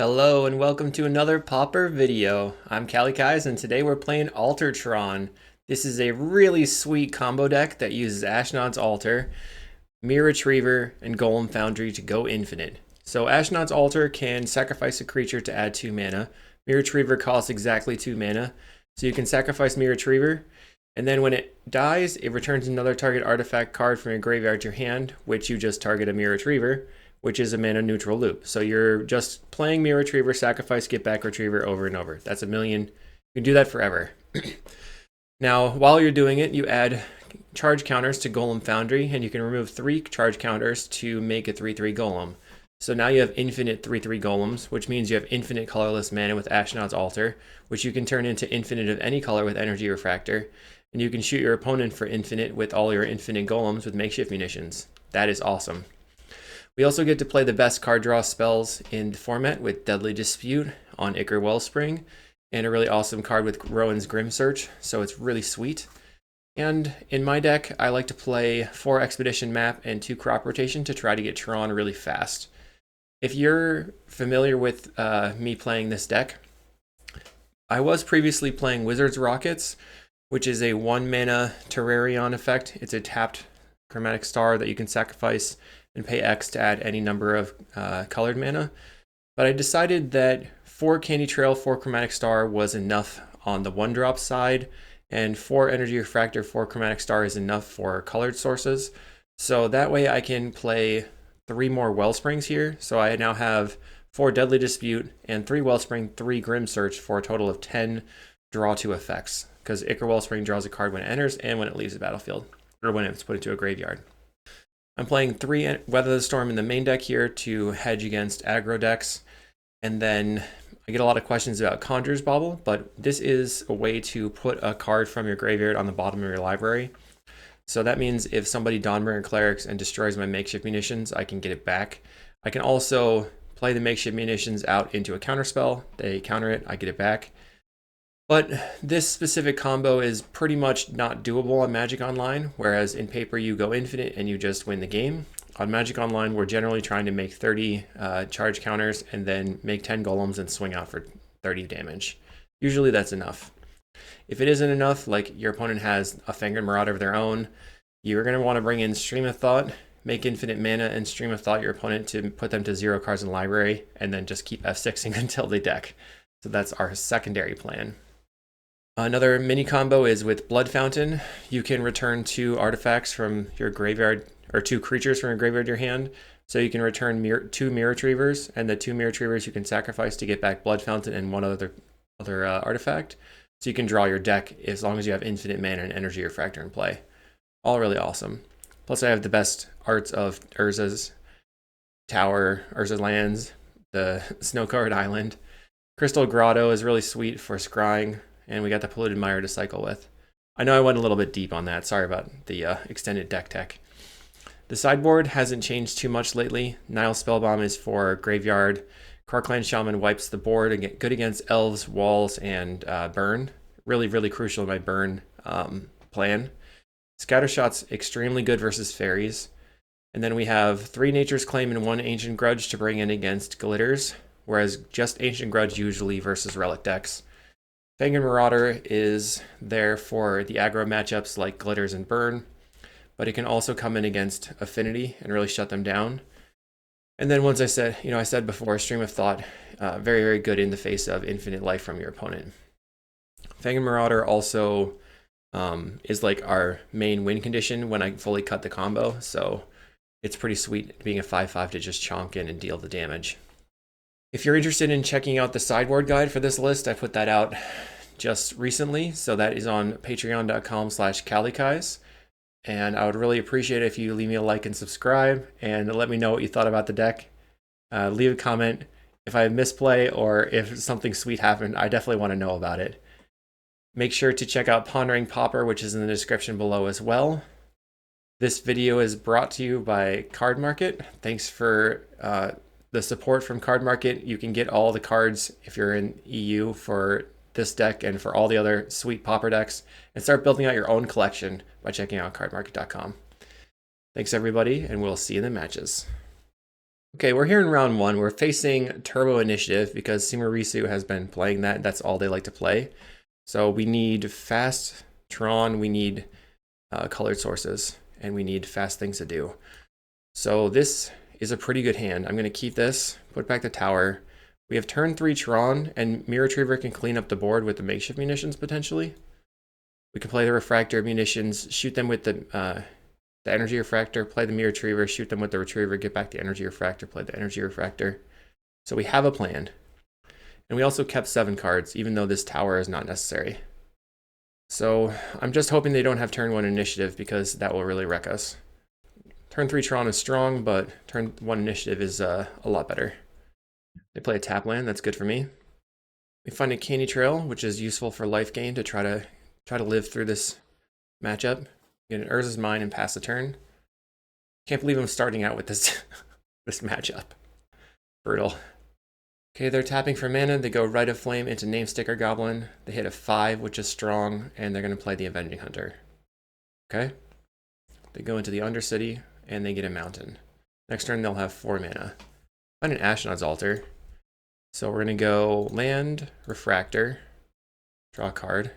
Hello and welcome to another Popper video. I'm kalikaiz and today we're playing Tron. This is a really sweet combo deck that uses Ashnod's Altar, Mirror Retriever, and Golem Foundry to go infinite. So Ashnod's Altar can sacrifice a creature to add 2 mana. Mirror Retriever costs exactly 2 mana. So you can sacrifice Mirror Retriever, and then when it dies, it returns another target artifact card from your graveyard to your hand, which you just target a Mirror Retriever, which is a mana neutral loop. So you're just playing Mirror Retriever, sacrifice, get back Retriever over and over. That's a million. You can do that forever. Now, while you're doing it, you add charge counters to Golem Foundry, and you can remove 3 charge counters to make a 3/3 Golem. So now you have infinite 3/3 Golems, which means you have infinite colorless mana with Ashnod's Altar, which you can turn into infinite of any color with Energy Refractor, and you can shoot your opponent for infinite with all your infinite Golems with makeshift munitions. That is awesome. We also get to play the best card draw spells in the format with Deadly Dispute on Ichor Wellspring, and a really awesome card with Rowan's Grim Search, so it's really sweet. And in my deck, I like to play 4 Expedition Map and 2 Crop Rotation to try to get Tron really fast. If you're familiar with me playing this deck, I was previously playing Wizard's Rockets, which is a 1 mana Terrarion effect. It's a tapped chromatic star that you can sacrifice and pay X to add any number of colored mana. But I decided that 4 Candy Trail, 4 Chromatic Star was enough on the 1-drop side, and 4 Energy Refractor, 4 Chromatic Star is enough for colored sources. So that way I can play 3 more Wellsprings here. So I now have 4 Deadly Dispute and 3 Wellspring, 3 Grim Search for a total of 10 draw 2 effects, because Ichor Wellspring draws a card when it enters and when it leaves the battlefield, or when it's put into a graveyard. I'm playing 3 Weather the Storm in the main deck here to hedge against aggro decks. And then I get a lot of questions about Conjurer's Bauble, but this is a way to put a card from your graveyard on the bottom of your library. So that means if somebody Dawnbringer Clerics and destroys my makeshift munitions, I can get it back. I can also play the makeshift munitions out into a counterspell. They counter it, I get it back. But this specific combo is pretty much not doable on Magic Online, whereas in paper you go infinite and you just win the game. On Magic Online, we're generally trying to make 30 charge counters and then make 10 golems and swing out for 30 damage. Usually that's enough. If it isn't enough, like your opponent has a Fangren Marauder of their own, you're going to want to bring in Stream of Thought, make infinite mana, and Stream of Thought your opponent to put them to 0 cards in library, and then just keep F6ing until they deck. So that's our secondary plan. Another mini combo is with Blood Fountain. You can return 2 artifacts from your graveyard, or 2 creatures from your graveyard to your hand. So you can return 2 Mirror Retrievers, and the 2 Mirror Retrievers you can sacrifice to get back Blood Fountain and 1 other artifact. So you can draw your deck as long as you have infinite mana and Energy Refractor in play. All really awesome. Plus I have the best arts of Urza's Tower, Urza's Lands, the Snow-Covered Island. Crystal Grotto is really sweet for scrying, and we got the Polluted Mire to cycle with. I know I went a little bit deep on that. Sorry about the extended deck tech. The sideboard hasn't changed too much lately. Nile Spellbomb is for graveyard. Karkland Shaman wipes the board and get good against elves, walls, and burn. Really, really crucial in my burn plan. Scattershot's extremely good versus fairies. And then we have 3 Nature's Claim and 1 Ancient Grudge to bring in against glitters, whereas just Ancient Grudge usually versus relic decks. Fangren Marauder is there for the aggro matchups like Glitters and Burn, but it can also come in against Affinity and really shut them down. And then once I said before, Stream of Thought, very, very good in the face of infinite life from your opponent. Fangren Marauder also is like our main win condition when I fully cut the combo, so it's pretty sweet being a 5/5 to just chonk in and deal the damage. If you're interested in checking out the sideboard guide for this list, I put that out just recently. So that is on patreon.com/kalikaiz. And I would really appreciate it if you leave me a like and subscribe and let me know what you thought about the deck. Leave a comment. If I misplay or if something sweet happened, I definitely want to know about it. Make sure to check out Pondering Popper, which is in the description below as well. This video is brought to you by Card Market. Thanks for the support from Card Market. You can get all the cards if you're in EU for this deck and for all the other sweet Popper decks, and start building out your own collection by checking out cardmarket.com. Thanks everybody, and we'll see you in the matches. Okay, we're here in round one. We're facing Turbo Initiative because Simarisu has been playing that. That's all they like to play. So we need fast Tron, we need colored sources, and we need fast things to do. So this is a pretty good hand. I'm going to keep this, put back the tower. We have turn 3 Tron, and Mirror Retriever can clean up the board with the makeshift munitions potentially. We can play the refractor munitions, shoot them with the energy refractor, play the Mirror Retriever, shoot them with the retriever, get back the energy refractor, play the energy refractor. So we have a plan. And we also kept 7 cards, even though this tower is not necessary. So I'm just hoping they don't have turn 1 initiative because that will really wreck us. Turn 3 Tron is strong, but turn 1 initiative is a lot better. They play a tap land, that's good for me. We find a Candy Trail, which is useful for life gain to try to live through this matchup. Get an Urza's Mine and pass the turn. Can't believe I'm starting out with this this matchup. Brutal. Okay, they're tapping for mana. They go Rite of Flame into Namesticker Goblin. They hit a 5, which is strong, and they're going to play the Avenging Hunter. Okay. They go into the Undercity, and they get a Mountain. Next turn, they'll have 4 mana. Find an Ashnod's Altar. So we're going to go Land, Refractor, draw a card,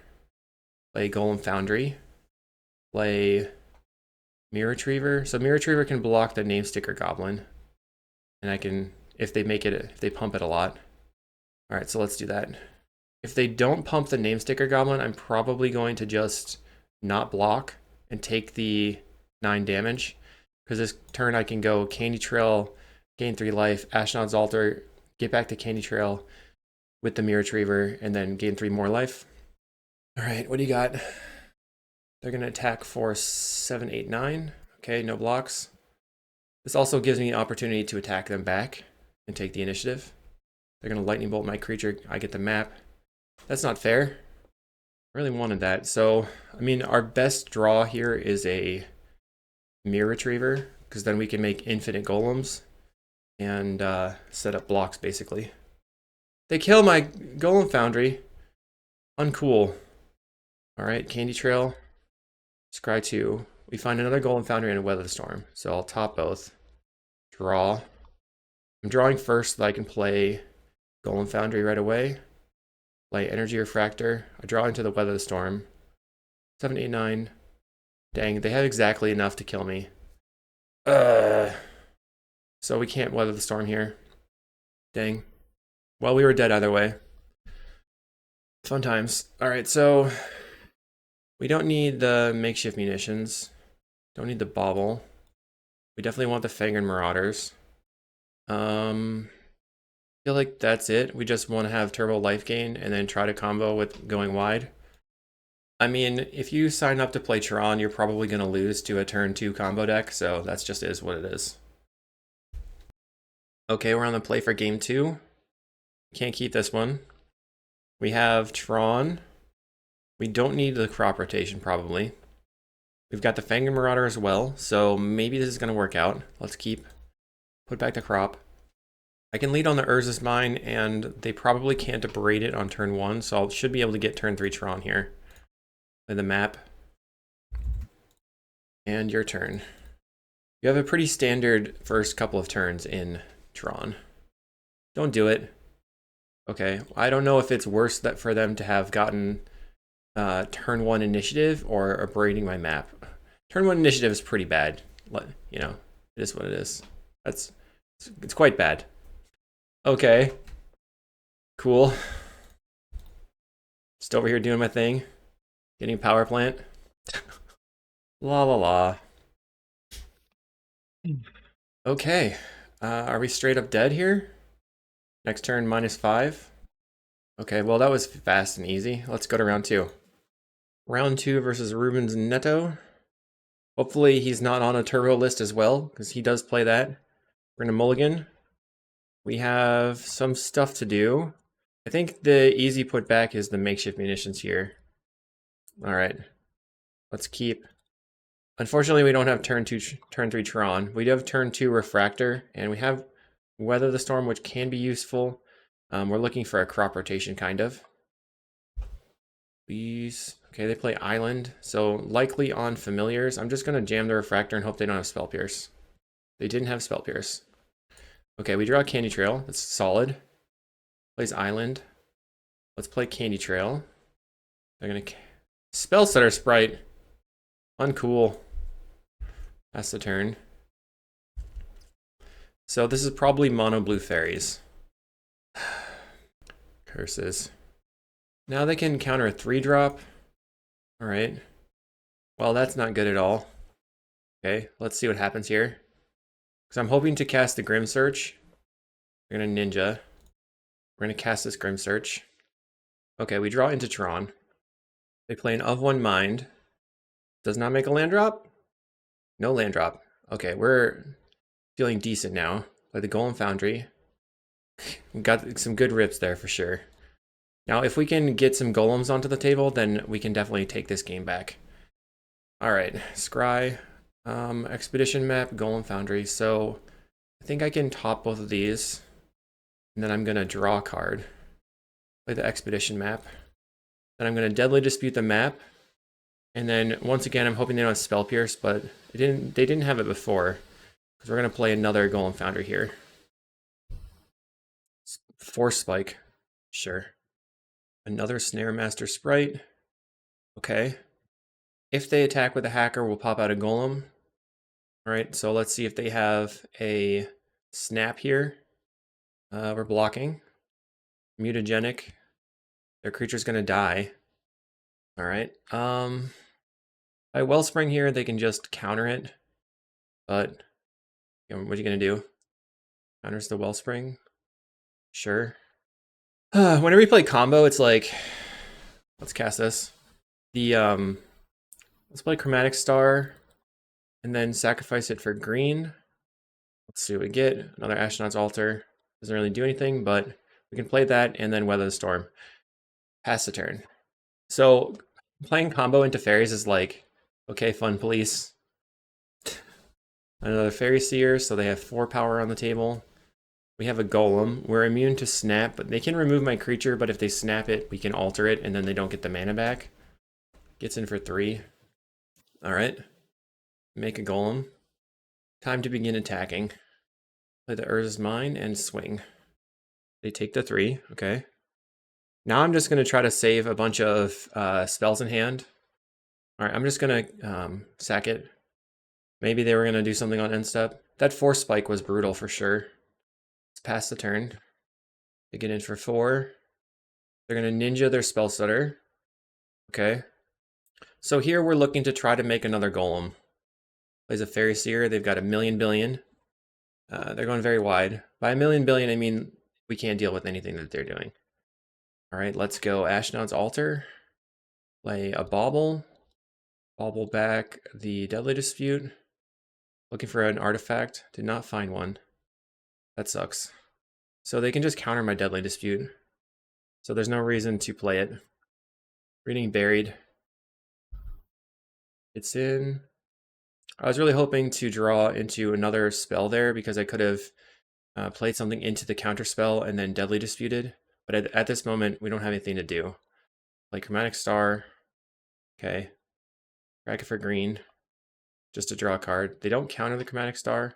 play Golem Foundry, play Mirror Retriever. So Mirror Retriever can block the Namesticker Goblin, and I can, if they pump it a lot. All right, so let's do that. If they don't pump the Namesticker Goblin, I'm probably going to just not block and take the 9 damage, because this turn I can go Candy Trail, gain 3 life, Ashnod's Altar, get back to Candy Trail with the Mirror Retriever, and then gain 3 more life. All right, what do you got? They're going to attack for 7, 8, 9. Okay, no blocks. This also gives me the opportunity to attack them back and take the initiative. They're going to Lightning Bolt my creature. I get the map. That's not fair. I really wanted that. So, I mean, our best draw here is a Mirror Retriever, because then we can make infinite golems and set up blocks, basically. They kill my Golem Foundry. Uncool. All right, Candy Trail. Scry 2. We find another Golem Foundry and a Weather the Storm. So I'll top both. Draw. I'm drawing first so that I can play Golem Foundry right away. Play Energy Refractor. I draw into the Weather the Storm. 7, 8, 9. Dang, they have exactly enough to kill me. So we can't Weather the Storm here. Dang. Well, we were dead either way. Fun times. Alright, so we don't need the makeshift munitions. Don't need the bauble. We definitely want the Fangren Marauders. I feel like that's it. We just want to have turbo life gain and then try to combo with going wide. I mean, if you sign up to play Tron, you're probably going to lose to a turn 2 combo deck, so that's just is what it is. Okay, we're on the play for game 2. Can't keep this one. We have Tron. We don't need the crop rotation, probably. We've got the Fangren Marauder as well, so maybe this is going to work out. Let's put back the crop. I can lead on the Urza's Mine, and they probably can't abrade it on turn 1, so I should be able to get turn 3 Tron here. Play the map. And your turn. You have a pretty standard first couple of turns in Tron. Don't do it. Okay, I don't know if it's worse that for them to have gotten turn 1 initiative or abrading my map. Turn 1 initiative is pretty bad. You know, it is what it is. It's quite bad. Okay. Cool. Just over here doing my thing. Getting power plant. La la la. Okay. Are we straight up dead here? Next turn, -5. Okay, well, that was fast and easy. Let's go to round 2. Round 2 versus Ruben's Neto. Hopefully he's not on a turbo list as well, because he does play that. We're gonna mulligan. We have some stuff to do. I think the easy put back is the makeshift munitions here. All right, let's keep. Unfortunately, we don't have turn 3 Tron. We do have turn 2 Refractor, and we have Weather the Storm, which can be useful. We're looking for a crop rotation, kind of. Please. Okay, they play Island, so likely on Familiars. I'm just going to jam the Refractor and hope they don't have Spell Pierce. They didn't have Spell Pierce. Okay, we draw a Candy Trail. That's solid. Plays Island. Let's play Candy Trail. They're gonna Spell Stutter Sprite. Uncool. That's the turn. So this is probably mono blue fairies. Curses. Now they can counter a 3-drop. All right. Well, that's not good at all. Okay, let's see what happens here. Because I'm hoping to cast the Grim Search. We're gonna Ninja. We're gonna cast this Grim Search. Okay, we draw into Tron. They play an Of One Mind. Does not make a land drop? No land drop. Okay, we're feeling decent now. Play the Golem Foundry. We got some good rips there for sure. Now, if we can get some golems onto the table, then we can definitely take this game back. All right, Scry, Expedition Map, Golem Foundry. So I think I can top both of these. And then I'm gonna draw a card. Play the Expedition Map. Then I'm gonna Deadly Dispute the map. And then once again, I'm hoping they don't have Spell Pierce, but they didn't have it before. Because we're gonna play another Golem Foundry here. Force Spike, sure. Another Snare Master Sprite. Okay. If they attack with a hacker, we'll pop out a Golem. All right, so let's see if they have a Snap here. We're blocking. Mutagenic. Their creature's gonna die. All right. By Wellspring here, they can just counter it. But what are you gonna do? Counters the Wellspring? Sure. Whenever we play combo, it's like, let's cast this. Let's play Chromatic Star, and then sacrifice it for green. Let's see what we get. Another Astronaut's Altar. Doesn't really do anything, but we can play that and then Weather the Storm. Pass the turn. So playing combo into fairies is like, okay, fun police. Another Fairy Seer, so they have 4 power on the table. We have a Golem. We're immune to snap, but they can remove my creature, but if they snap it, we can alter it, and then they don't get the mana back. Gets in for 3. All right. Make a Golem. Time to begin attacking. Play the Urza's Mine and swing. They take the 3, okay. Now I'm just gonna try to save a bunch of spells in hand. All right, I'm just gonna sack it. Maybe they were gonna do something on end step. That Force Spike was brutal for sure. Let's pass the turn. They get in for 4. They're gonna Ninja their Spell Stutter. Okay. So here we're looking to try to make another Golem. Plays a Fairy Seer. They've got a million billion. They're going very wide. By a million billion, I mean we can't deal with anything that they're doing. All right, let's go Ashnod's Altar. Play a Bauble. Bauble back the Deadly Dispute. Looking for an artifact. Did not find one. That sucks. So they can just counter my Deadly Dispute. So there's no reason to play it. Reading Buried. It's in. I was really hoping to draw into another spell there because I could have played something into the counter spell and then Deadly Disputed. But at this moment, we don't have anything to do. Like Chromatic Star. Okay. Crack it for green. Just to draw a card. They don't counter the Chromatic Star.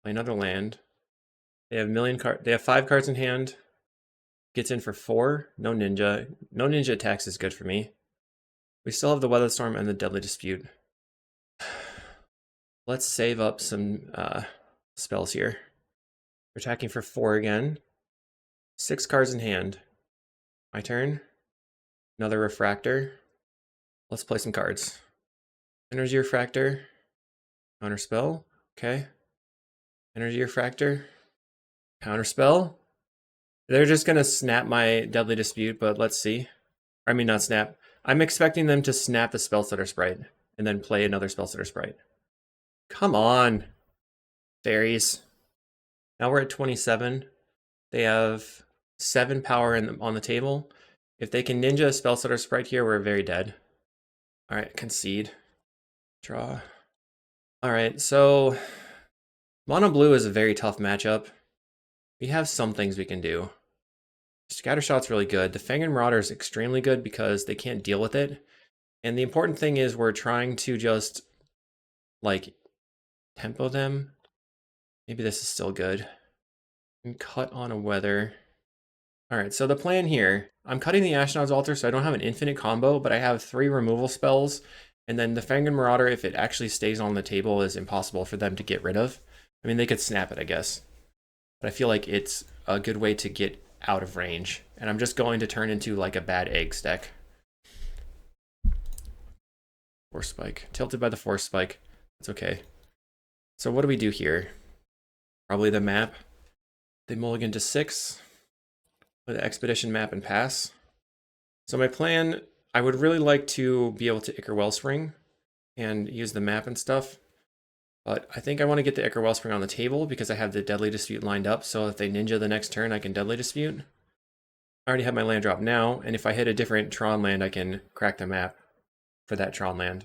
Play another land. They have They have 5 cards in hand. Gets in for 4. No Ninja. No Ninja attacks is good for me. We still have the Weather Storm and the Deadly Dispute. Let's save up some spells here. We're attacking for 4 again. 6 cards in hand. My turn. Another Refractor. Let's play some cards. Energy Refractor. Counter spell. Okay. Energy Refractor. Counter spell. They're just gonna snap my Deadly Dispute, but let's see. I mean, not snap. I'm expecting them to snap the Spellstutter Sprite and then play another Spellstutter Sprite. Come on, fairies. Now we're at 27. They have 7 power on the table. If they can Ninja a Spellstutter Sprite here, we're very dead. All right, concede. Draw. All right, so Mono Blue is a very tough matchup. We have some things we can do. Scattershot's really good. The Fangren Marauder is extremely good because they can't deal with it. And the important thing is we're trying to just, like, tempo them. Maybe this is still good. And cut on a weather. All right, so the plan here, I'm cutting the Ashnod's Altar so I don't have an infinite combo, but I have 3 removal spells, and then the Fangren Marauder, if it actually stays on the table, is impossible for them to get rid of. I mean, they could snap it, I guess, but I feel like it's a good way to get out of range, and I'm just going to turn into like a bad eggs deck. Force Spike. Tilted by the Force Spike. That's okay. So what do we do here? Probably the map. They mulligan to 6 with the Expedition map and pass. So my plan, I would really like to be able to Ichor Wellspring and use the map and stuff. But I think I want to get the Ichor Wellspring on the table because I have the Deadly Dispute lined up. So if they ninja the next turn, I can Deadly Dispute. I already have my land drop now, and if I hit a different Tron land, I can crack the map for that Tron land.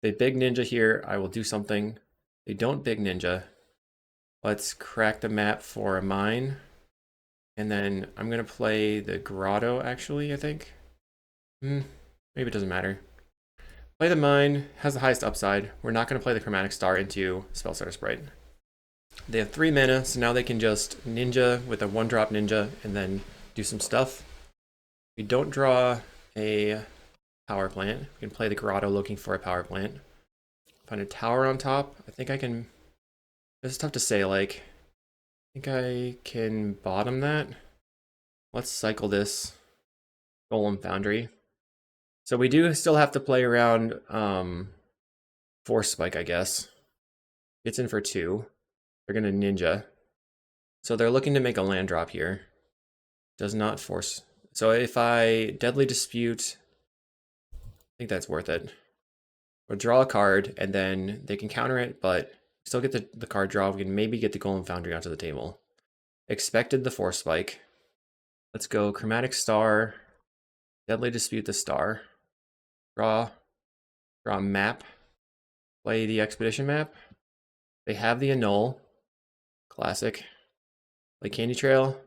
They big ninja here, I will do something. They don't big ninja. Let's crack the map for a mine. And then I'm going to play the Grotto, actually, I think. Maybe it doesn't matter. Play the mine, has the highest upside. We're not going to play the Chromatic Star into Spellstutter Sprite. They have 3 mana, so now they can just ninja with a 1-drop ninja and then do some stuff. We don't draw a power plant. We can play the Grotto looking for a power plant. Find a tower on top. I think I can... This is tough to say, like... I think I can bottom that. Let's cycle this Golem Foundry. So we do still have to play around Force Spike, I guess. Gets in for 2. They're going to ninja. So they're looking to make a land drop here. Does not force. So if I Deadly Dispute, I think that's worth it. Or draw a card, and then they can counter it, but still get the card draw. We can maybe get the Golem Foundry onto the table. Expected the Force Spike. Let's go Chromatic Star. Deadly Dispute the Star. Draw a map. Play the Expedition map. They have the Annul. Classic. Play Candy Trail.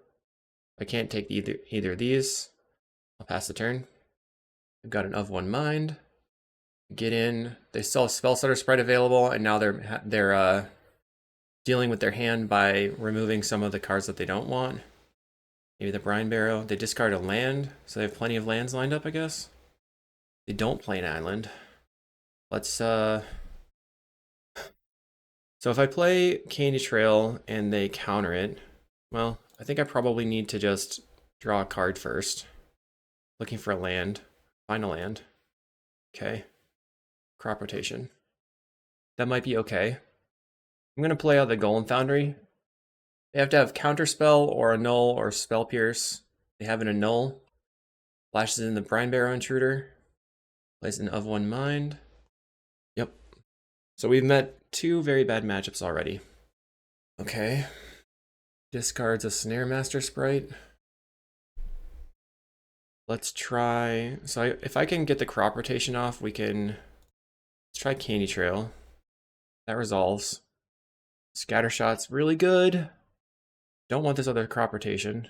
I can't take either of these. I'll pass the turn. I've got an of 1 mind. Get in. They still have Spellstutter Sprite available, and now they're dealing with their hand by removing some of the cards that they don't want. Maybe the Brine Barrow. They discard a land, so they have plenty of lands lined up, I guess. They don't play an island. Let's So if I play Candy Trail and they counter it, well, I think I probably need to just draw a card first. Looking for a land. Find a land. Okay. Crop rotation. That might be okay. I'm going to play out the Golem Foundry. They have to have Counterspell or Annul or Spell Pierce. They have an Annul. Flashes in the Brine Barrow Intruder. Plays an of 1 mind. Yep. So we've met 2 very bad matchups already. Okay. Discards a Snare Master Sprite. Let's try... So if I can get the crop rotation off, we can... Let's try Candy Trail. That resolves. Scattershot's really good. Don't want this other crop rotation.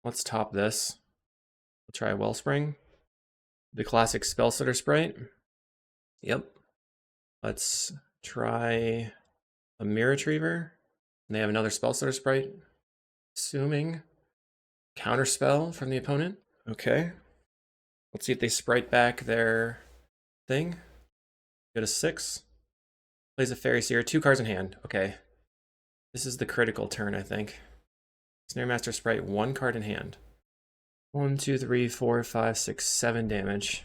Let's top this. We'll try Wellspring. The classic Spellstutter Sprite. Yep. Let's try a Mirror Retriever. And they have another Spellstutter Sprite. Assuming. Counterspell from the opponent. Okay. Let's see if they sprite back their thing. Go to 6. Plays a Fairy Seer. 2 cards in hand. Okay. This is the critical turn, I think. Snare Master Sprite, 1 card in hand. 1, 2, 3, 4, 5, 6, 7 damage.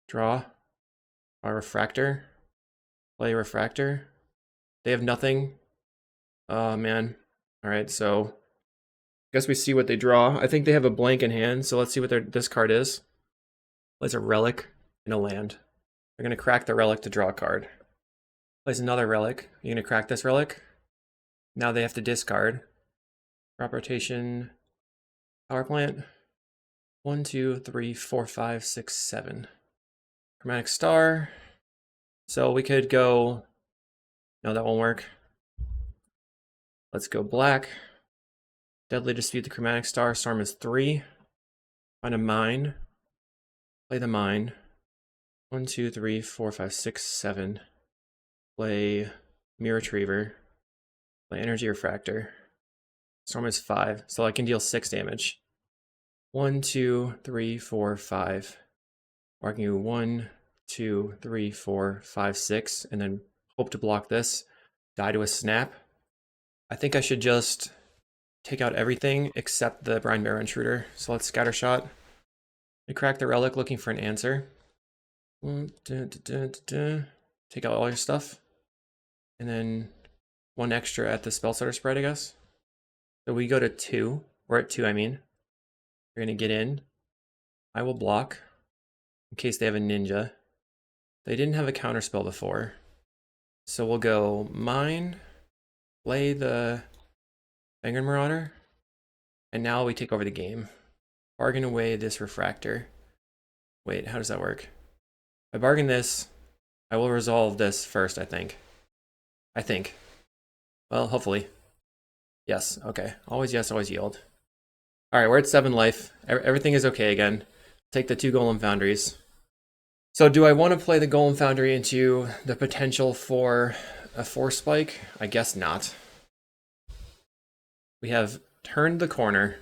Draw. A Refractor. Play Refractor. They have nothing. Oh, man. Alright, so... I guess we see what they draw. I think they have a blank in hand, so let's see what this card is. Plays a Relic and a land. They're going to crack the Relic to draw a card. Plays another Relic. You're going to crack this Relic. Now they have to discard. Crop rotation. Power plant. 1, 2, 3, 4, 5, 6, 7. Chromatic Star. So we could go... No, that won't work. Let's go black. Deadly Dispute the Chromatic Star. Storm is 3. Find a mine. Play the mine. 1, 2, 3, 4, 5, 6, 7. Play Mirror Retriever. Play Energy Refractor. Storm is 5, so I can deal 6 damage. 1, 2, 3, 4, 5. Or I can do 1, 2, 3, 4, 5, 6, and then hope to block this. Die to a snap. I think I should just take out everything except the Brine Barrow Intruder. So let's scatter shot. I crack the relic looking for an answer. Take out all your stuff. And then 1 extra at the spell starter spread, I guess. So we go to 2. We're at 2, I mean. We're going to get in. I will block in case they have a ninja. They didn't have a counter spell before. So we'll go mine, play the Fangren Marauder, and now we take over the game. Bargain away this refractor. Wait, how does that work? If I bargain this, I will resolve this first, I think. Well, hopefully. Yes, okay. Always yes, always yield. Alright, we're at 7 life. Everything is okay again. Take the 2 Golem Foundries. So do I want to play the Golem Foundry into the potential for a Force Spike? I guess not. We have turned the corner.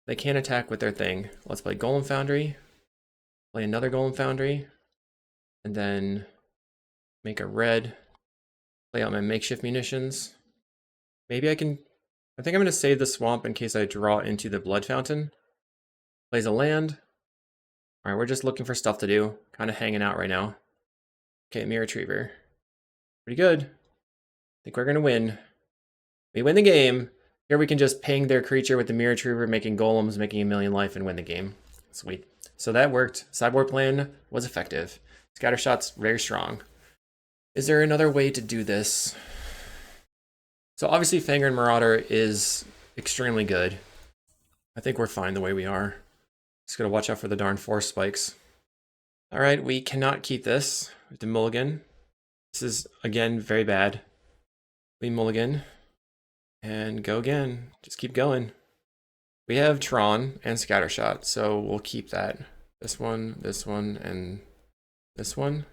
They can't attack with their thing. Let's play Golem Foundry. Play another Golem Foundry. And then make a red. Play out my makeshift munitions. Maybe I think I'm going to save the swamp in case I draw into the Blood Fountain. Plays a land. Alright, we're just looking for stuff to do. Kind of hanging out right now. Okay, Mirror Retriever. Pretty good. I think we're going to win. We win the game. Here we can just ping their creature with the Mirror Retriever, making golems, making a million life, and win the game. Sweet. So that worked. Sideboard plan was effective. Scattershot's very strong. Is there another way to do this? So obviously Fangren Marauder is extremely good. I think we're fine the way we are. Just gotta watch out for the darn Force Spikes. Alright, we cannot keep this. We have to mulligan. This is, again, very bad. We mulligan. And go again. Just keep going. We have Tron and Scattershot, so we'll keep that. This one, and this one.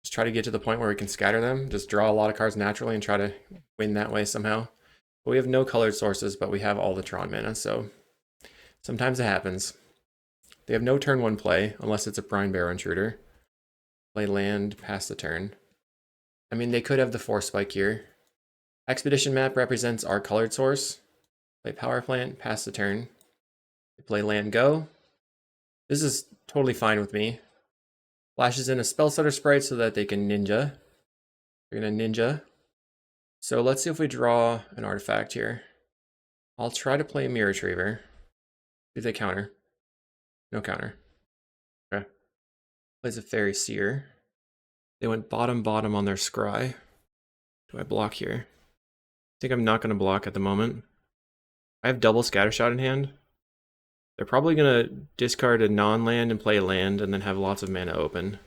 Just try to get to the point where we can scatter them. Just draw a lot of cards naturally and try to win that way somehow. But we have no colored sources, but we have all the Tron mana, so sometimes it happens. They have no turn 1 play, unless it's a Brine Barrow Intruder. Play land, pass the turn. I mean, they could have the Force Spike here. Expedition Map represents our colored source. Play Power Plant, pass the turn. They play land, go. This is totally fine with me. Flashes in a Spell Starter Sprite so that they can ninja. They're gonna ninja. So let's see if we draw an artifact here. I'll try to play a Mirror Retriever. See if they counter. No counter. Okay. Plays a Fairy Seer. They went bottom on their scry. Do I block here? I think I'm not going to block at the moment. I have double Scattershot in hand. They're probably going to discard a non-land and play a land and then have lots of mana open.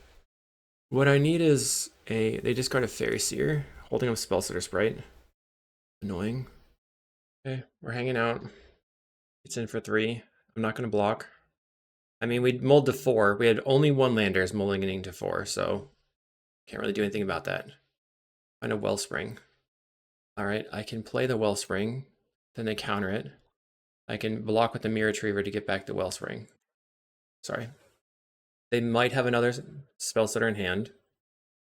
What I need is they discard a Fairy Seer, holding up Spellstutter Sprite. Annoying. Okay, we're hanging out. It's in for 3. I'm not going to block. I mean, we mulled to 4. We had only 1 landers mulliganing to 4, so can't really do anything about that. Find a Wellspring. Alright, I can play the Wellspring, then they counter it. I can block with the Mirror Retriever to get back the Wellspring. Sorry. They might have another Spellstutter in hand.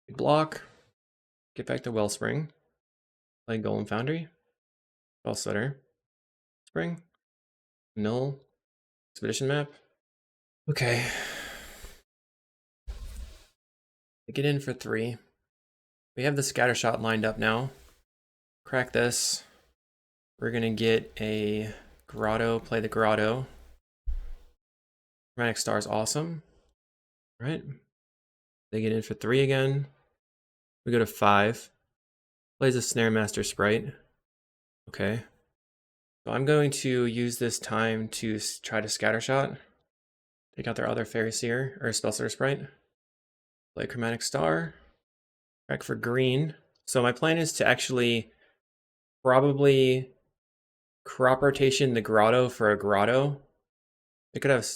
Block, get back the Wellspring. Play Golem Foundry. Spellstutter. Spring. Null. Expedition Map. Okay. I get in for 3. We have the Scattershot lined up now. Crack this. We're gonna get a Grotto, play the Grotto. Chromatic Star is awesome. Right. They get in for 3 again. We go to 5. Plays a Snare Master Sprite. Okay. So I'm going to use this time to try to Scattershot. Take out their other Fairy Seer, or Spellstutter Sprite. Play Chromatic Star. Crack for green. So my plan is to actually probably crop rotation the Grotto for a Grotto. They could have,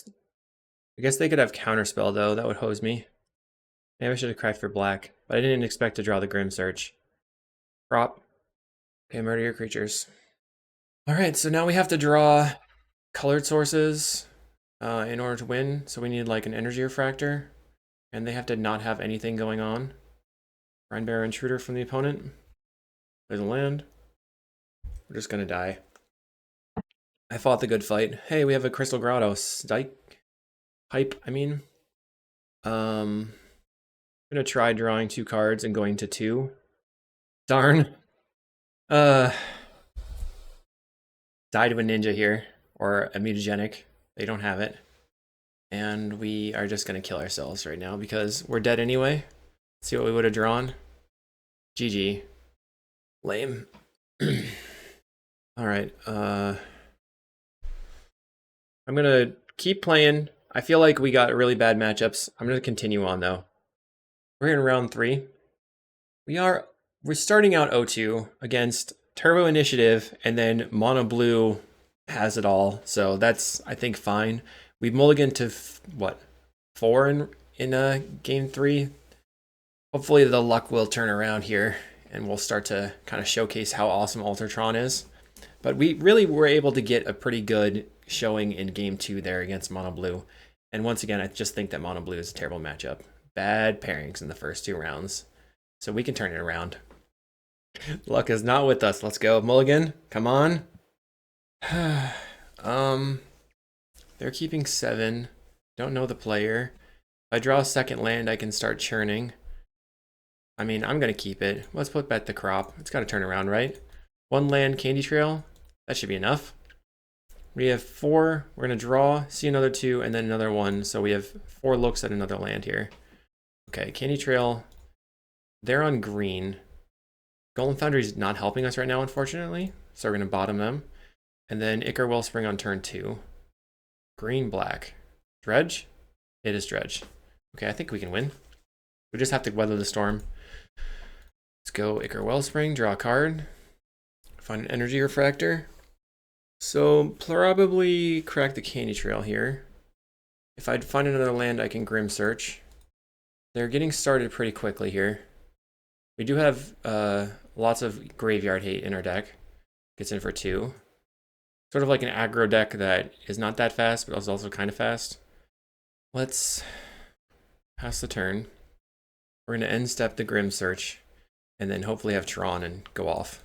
I guess they could have Counterspell though, that would hose me. Maybe I should have cracked for black, but I didn't expect to draw the Grim Search. Crop. Okay, murder your creatures. All right, so now we have to draw colored sources in order to win. So we need like an energy refractor, and they have to not have anything going on. Rhine Bear Intruder from the opponent. There's a land. We're just gonna die. I fought the good fight. Hey, we have a Crystal Grotto. Pipe, I mean. I'm gonna try drawing 2 cards and going to 2. Darn. Die to a ninja here, or a mutagenic. They don't have it. And we are just gonna kill ourselves right now because we're dead anyway. Let's see what we would have drawn. GG. Lame. Alright, I'm gonna keep playing. I feel like we got really bad matchups. I'm gonna continue on though. We're in round 3. We're starting out 0-2 against Turbo Initiative, and then Mono Blue has it all. So that's, I think, fine. We mulliganed to what, 4 in game 3. Hopefully the luck will turn around here, and we'll start to kind of showcase how awesome Tron is. But we really were able to get a pretty good showing in game 2 there against Mono Blue. And once again, I just think that Mono Blue is a terrible matchup. Bad pairings in the first 2 rounds. So we can turn it around. Luck is not with us. Let's go. Mulligan, come on. They're keeping 7. Don't know the player. If I draw a second land, I can start churning. I mean, I'm going to keep it. Let's put back the crop. It's got to turn around, right? 1 land, Candy Trail. That should be enough. We have 4. We're going to draw, see another 2, and then another 1. So we have 4 looks at another land here. Okay, Candy Trail. They're on green. Golden Foundry's not helping us right now, unfortunately. So we're going to bottom them. And then Ichor Wellspring on turn 2. Green, black. Dredge? It is Dredge. Okay, I think we can win. We just have to weather the storm. Let's go Ichor Wellspring, draw a card. Find an energy refractor. So probably crack the Candy Trail here. If I find another land, I can Grim Search. They're getting started pretty quickly here. We do have lots of graveyard hate in our deck. Gets in for 2. Sort of like an aggro deck that is not that fast, but is also kind of fast. Let's pass the turn. We're going to end step the Grim Search, and then hopefully have Tron and go off,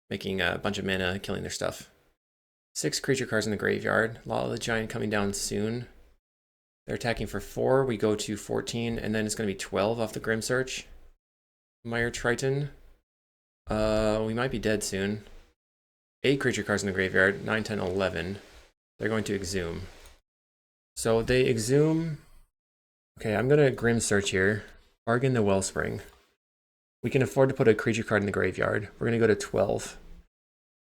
making a bunch of mana, killing their stuff. 6 creature cards in the graveyard. Law of the Giant coming down soon. They're attacking for 4. We go to 14, and then it's going to be 12 off the Grim Search. Mire Triton. We might be dead soon. 8 creature cards in the graveyard. 9, 10, 11. They're going to Exhume. So they Exhume. Okay, I'm going to Grim Search here. Bargain the Wellspring. We can afford to put a creature card in the graveyard. We're going to go to 12.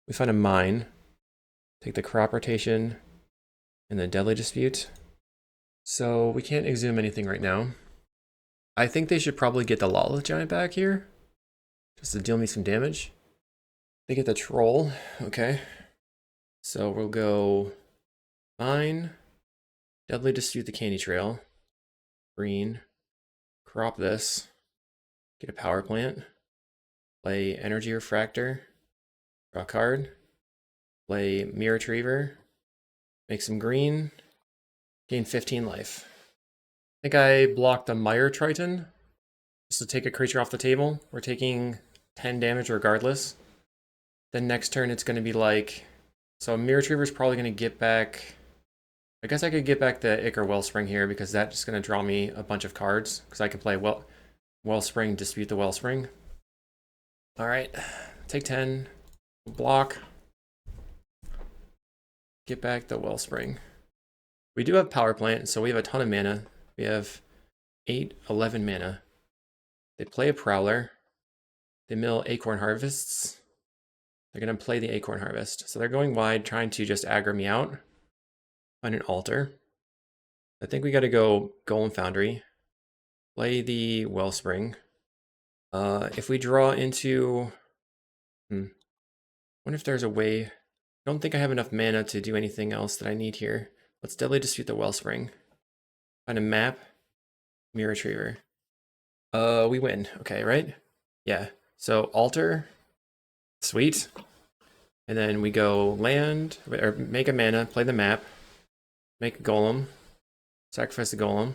We find a Mine. Take the Crop Rotation and the Deadly Dispute. So we can't Exhume anything right now. I think they should probably get the Lawless Giant back here, just to deal me some damage. They get the Troll, okay. So we'll go Mine, Deadly Dispute the Candy Trail, green, crop this, get a Power Plant, play Energy Refractor, draw a card, play Mirror Retriever, make some green, gain 15 life. I think I blocked the Mire Triton just to take a creature off the table. We're taking 10 damage regardless. Then next turn it's going to be like, so Mirror Retriever is probably going to get back. I guess I could get back the Ichor Wellspring here because that's just going to draw me a bunch of cards because I can play Wellspring, Dispute the Wellspring. All right, take 10, block, get back the Wellspring. We do have Power Plant, so we have a ton of mana. We have 8, 11 mana. They play a Prowler. They mill Acorn Harvests. They're going to play the Acorn Harvest. So they're going wide, trying to just aggro me out. Find an altar. I think we got to go Golem Foundry. Play the Wellspring. If we draw into... I wonder if there's a way... I don't think I have enough mana to do anything else that I need here. Let's Deadly Dispute the Wellspring. Find a map. Mirror Retriever. We win. Okay, right? Yeah. So altar. Sweet. And then we go land, or make a mana, play the map, make a golem, sacrifice the golem.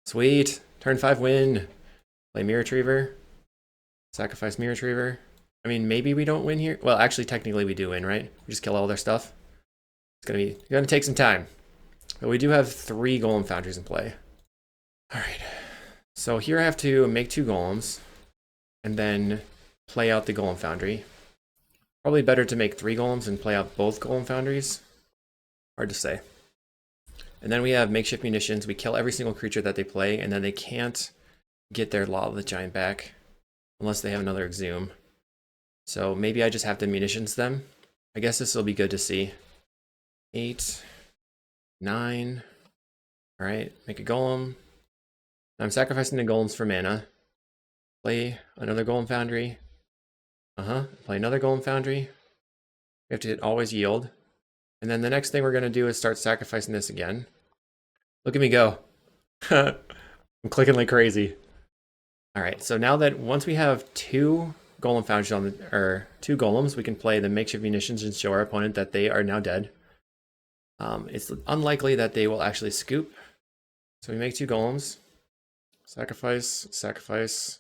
Sweet, turn 5 win. Play Mirror Retriever, sacrifice Mirror Retriever. I mean, maybe we don't win here. Well, actually, technically we do win, right? We just kill all their stuff. It's gonna take some time. But we do have 3 Golem Foundries in play. All right. So here I have to make 2 golems and then play out the Golem Foundry. Probably better to make 3 golems and play out both Golem Foundries. Hard to say. And then we have makeshift munitions. We kill every single creature that they play, and then they can't get their Law of the Giant back unless they have another Exhume. So maybe I just have to munitions them. I guess this will be good to see. 8, 9. All right, make a golem. I'm sacrificing the golems for mana. Play another Golem Foundry. Play another Golem Foundry. We have to always yield. And then the next thing we're going to do is start sacrificing this again. Look at me go. I'm clicking like crazy. All right, so now that once we have 2 Golem Foundries on the, or 2 golems, we can play the makeshift munitions and show our opponent that they are now dead. It's unlikely that they will actually scoop. So we make 2 golems. Sacrifice, sacrifice.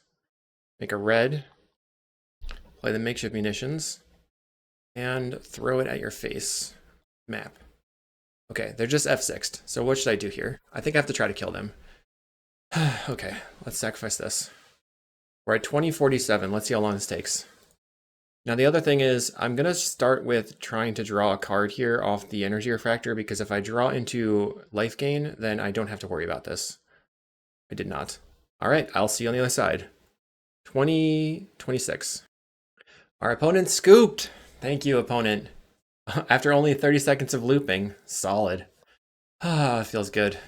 Make a red. Play the makeshift munitions. And throw it at your face. Map. Okay, they're just F6'd. So what should I do here? I think I have to try to kill them. Okay, let's sacrifice this. We're at 2047. Let's see how long this takes. Now the other thing is, I'm going to start with trying to draw a card here off the energy refractor, because if I draw into life gain, then I don't have to worry about this. I did not. All right, I'll see you on the other side. 2026. Our opponent scooped. Thank you, opponent. After only 30 seconds of looping. Solid. Ah, feels good.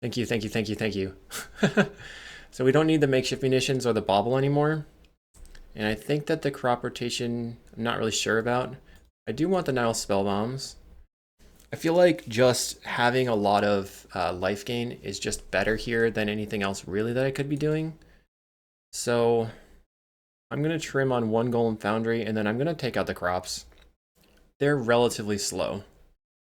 Thank you, thank you, thank you, thank you. So we don't need the makeshift munitions or the bauble anymore. And I think that the crop rotation, I'm not really sure about. I do want the Nile spell bombs. I feel like just having a lot of life gain is just better here than anything else really that I could be doing. So I'm going to trim on 1 Golem Foundry, and then I'm going to take out the crops. They're relatively slow,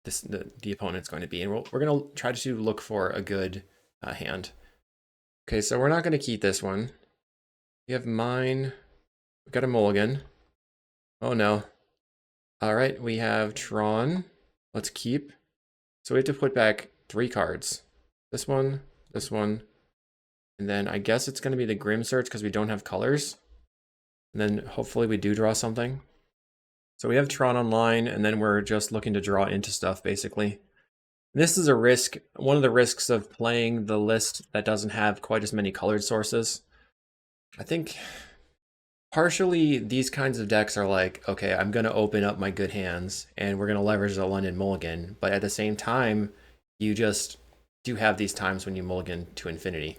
the opponent's going to be, and we're going to try to look for a good hand. Okay, so we're not going to keep this one. We have mine. We've got a mulligan. Oh no. All right, we have Tron. Let's keep. So we have to put back 3 cards. This one, and then I guess it's going to be the Grim Search because we don't have colors. And then hopefully we do draw something. So we have Tron online, and then we're just looking to draw into stuff, basically. And this is a risk, one of the risks of playing the list that doesn't have quite as many colored sources. I think partially these kinds of decks are like, okay, I'm going to open up my good hands, and we're going to leverage the London Mulligan. But at the same time, you just do have these times when you mulligan to infinity.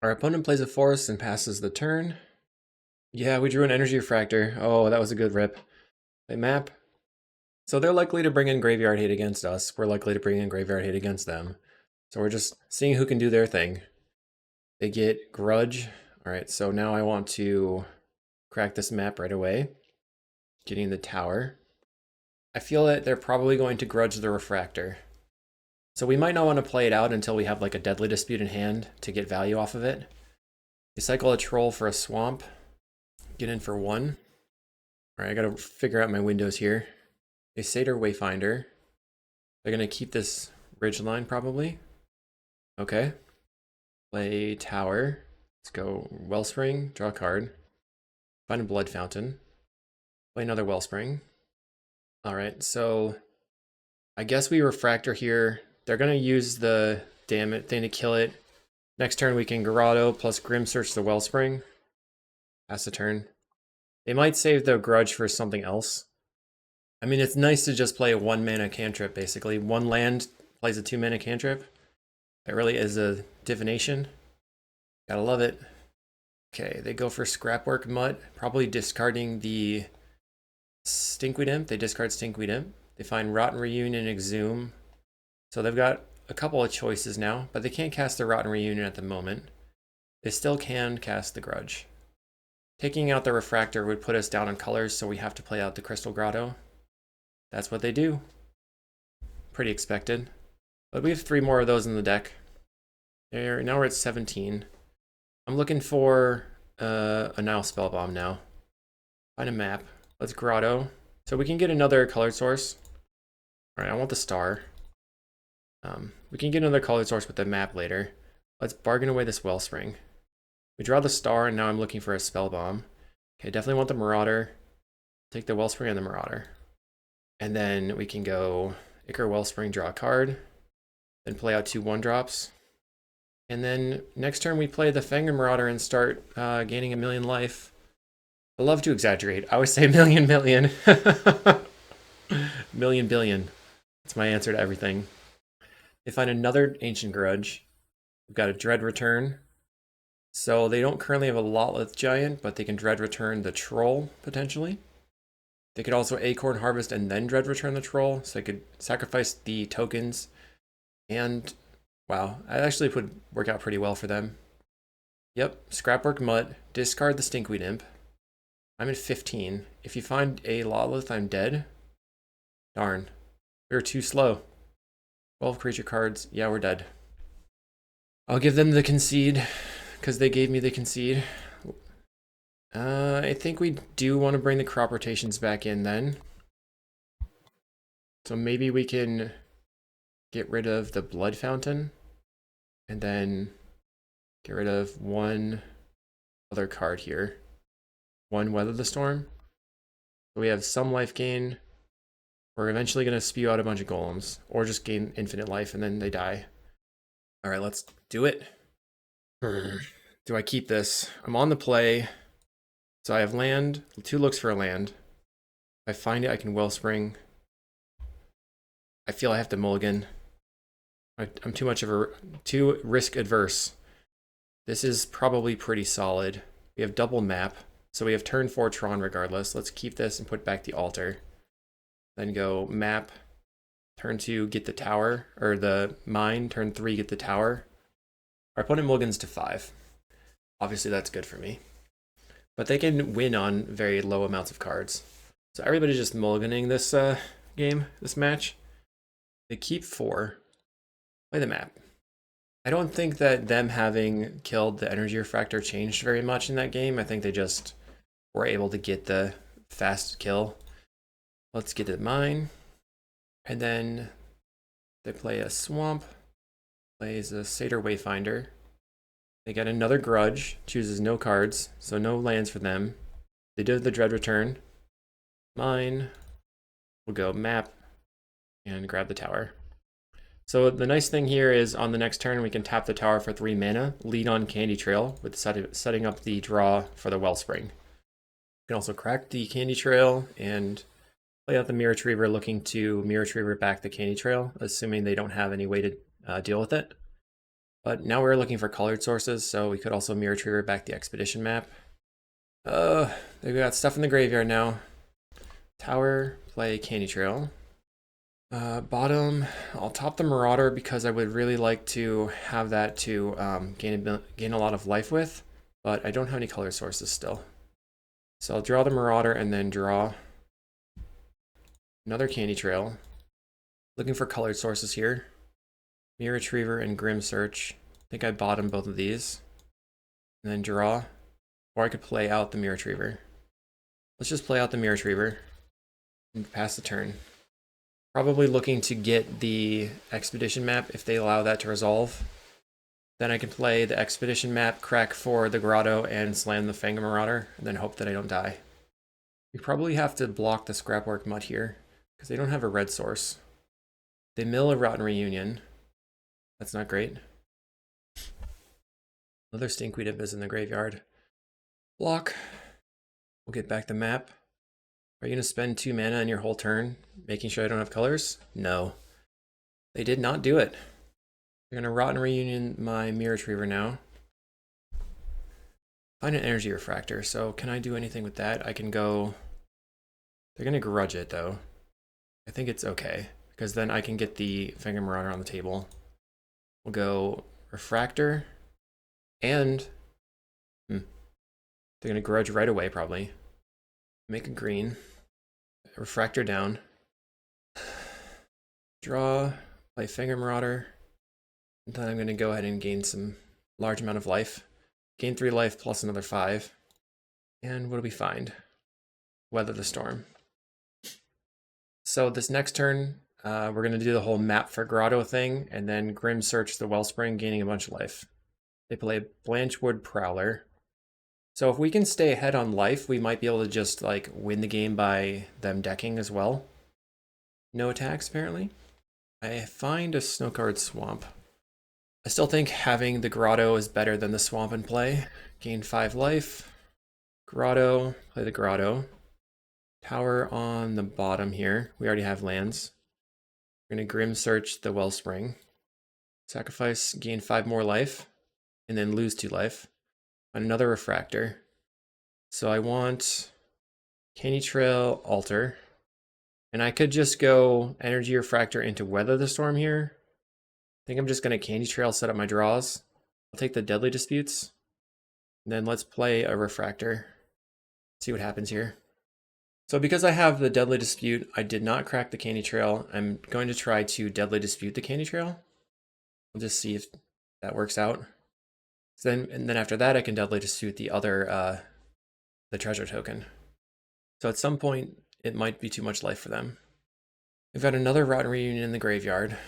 Our opponent plays a forest and passes the turn. Yeah, we drew an energy refractor. Oh, that was a good rip. They map. So they're likely to bring in graveyard hate against us. We're likely to bring in graveyard hate against them. So we're just seeing who can do their thing. They get grudge. All right, so now I want to crack this map right away. Getting the tower. I feel that they're probably going to grudge the refractor. So we might not want to play it out until we have like a deadly dispute in hand to get value off of it. They cycle a troll for a swamp. Get in for 1. All right, I gotta figure out my windows here. A Satyr Wayfinder. They're gonna keep this ridge line probably. Okay. Play tower. Let's go Wellspring, draw a card. Find a Blood Fountain. Play another Wellspring. All right, so I guess we refractor here. They're gonna use the damn thing to kill it. Next turn we can Grotto plus Grim Search the Wellspring. Pass the turn. They might save the grudge for something else. I mean, it's nice to just play a 1 mana cantrip, basically. 1 land plays a 2 mana cantrip. It really is a divination. Gotta love it. Okay, they go for Scrapwork Mutt, probably discarding the Stinkweed Imp. They discard Stinkweed Imp. They find Rotten Reunion and Exhume. So they've got a couple of choices now, but they can't cast the Rotten Reunion at the moment. They still can cast the Grudge. Taking out the refractor would put us down on colors, so we have to play out the Crystal Grotto. That's what they do. Pretty expected. But we have 3 more of those in the deck. There, now we're at 17. I'm looking for a Nile Spellbomb now. Find a map. Let's Grotto. So we can get another colored source. Alright, I want the star. We can get another colored source with the map later. Let's bargain away this Wellspring. We draw the star, and now I'm looking for a Spellbomb. Okay, definitely want the Marauder. Take the Wellspring and the Marauder. And then we can go Ichor Wellspring, draw a card. Then play out 2 1-drops. And then next turn we play the Fangren Marauder and start gaining 1,000,000 life. I love to exaggerate. I always say million. Million billion. That's my answer to everything. They find another Ancient Grudge. We've got a Dread Return. So they don't currently have a Lotleth Giant, but they can Dread Return the Troll, potentially. They could also Acorn Harvest and then Dread Return the Troll, so they could sacrifice the tokens. And, wow, that actually would work out pretty well for them. Yep, Scrapwork Mutt, discard the Stinkweed Imp. I'm at 15. If you find a Lotleth, I'm dead. Darn. We were too slow. 12 creature cards. Yeah, we're dead. I'll give them the concede, because they gave me the concede. I think we do want to bring the crop rotations back in then. So maybe we can get rid of the Blood Fountain, and then get rid of one other card here. One Weather the Storm. So we have some life gain. We're eventually going to spew out a bunch of golems, or just gain infinite life and then they die. All right, let's do it. Do I keep this? I'm on the play. So I have land, 2 looks for a land. If I find it, I can Wellspring. I feel I have to mulligan. I'm too risk adverse. This is probably pretty solid. We have double map, so we have turn 4 Tron regardless. Let's keep this and put back the altar. Then go map, turn 2 get the tower, or the mine, turn 3 get the tower. Our opponent mulligans to 5. Obviously that's good for me. But they can win on very low amounts of cards. So everybody's just mulliganing this this match. They keep 4. Play the map. I don't think that them having killed the energy refractor changed very much in that game. I think they just were able to get the fast kill. Let's get to mine. And then they play a swamp. Plays a Satyr Wayfinder. They get another Grudge, chooses no cards, so no lands for them. They did the Dread Return. Mine. We'll go map and grab the tower. So the nice thing here is on the next turn we can tap the tower for 3 mana, lead on Candy Trail with setting up the draw for the Wellspring. You can also crack the Candy Trail and play out the Mirror Retriever, looking to Mirror Retriever back the Candy Trail, assuming they don't have any way to deal with it. But now we're looking for colored sources, so we could also Mirror Retriever back the Expedition map. They've got stuff in the graveyard now. Tower, play Candy Trail. Bottom, I'll top the Marauder because I would really like to have that to gain a lot of life with, but I don't have any color sources still. So I'll draw the Marauder and then draw another Candy Trail. Looking for colored sources here. Mirror Retriever and Grim Search. I think I bottom both of these. And then draw. Or I could play out the Mirror Retriever. Let's just play out the Mirror Retriever and pass the turn. Probably looking to get the Expedition map if they allow that to resolve. Then I can play the Expedition map, crack for the Grotto, and slam the Fangren Marauder, and then hope that I don't die. We probably have to block the Scrapwork Mutt here, because they don't have a red source. They mill a Rotten Reunion. That's not great. Another Stinkweed Imp is in the graveyard. Block. We'll get back the map. Are you going to spend 2 mana on your whole turn, making sure I don't have colors? No. They did not do it. They're going to Rotten Reunion my Mirror Retriever now. Find an Energy Refractor, so can I do anything with that? I can go... They're going to Grudge it, though. I think it's okay, because then I can get the Fangren Marauder on the table. We'll go Refractor, and... They're gonna grudge right away, probably. Make a green. Refractor down. Draw, play Finger Marauder. And then I'm gonna go ahead and gain some large amount of life. Gain 3 life plus another 5. And what do we find? Weather the Storm. So this next turn, we're gonna do the whole map for Grotto thing, and then Grim Search the Wellspring, gaining a bunch of life. They play Blanchwood Prowler. So if we can stay ahead on life, we might be able to just like win the game by them decking as well. No attacks, apparently. I find a Snowcard Swamp. I still think having the Grotto is better than the Swamp in play. Gain 5 life. Grotto, play the Grotto. Tower on the bottom here. We already have lands. We're going to Grim Search the Wellspring. Sacrifice, gain 5 more life. And then lose 2 life. Another Refractor. So I want Candy Trail, Altar. And I could just go Energy Refractor into Weather the Storm here. I think I'm just going to Candy Trail, set up my draws. I'll take the Deadly Disputes. And then let's play a Refractor. See what happens here. So because I have the Deadly Dispute, I did not crack the Candy Trail. I'm going to try to Deadly Dispute the Candy Trail. We'll just see if that works out. And then after that, I can Deadly Dispute the other, the treasure token. So at some point, it might be too much life for them. We've got another Rotten Reunion in the graveyard.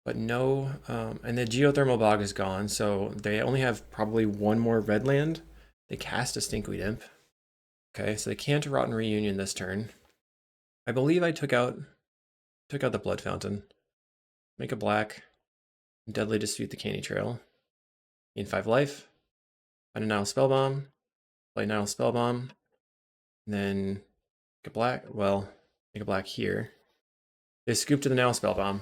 But no, and the Geothermal Bog is gone, so they only have probably one more red land. They cast a Stinkweed Imp. Okay, so they can't Rotten Reunion this turn. I believe I took out the Blood Fountain. Make a black. Deadly Dispute the Candy Trail. Gain 5 life. Find a Nile Spellbomb. Play Nile Spellbomb. And then make a black. Well, make a black here. They scoop to the Nile Spellbomb.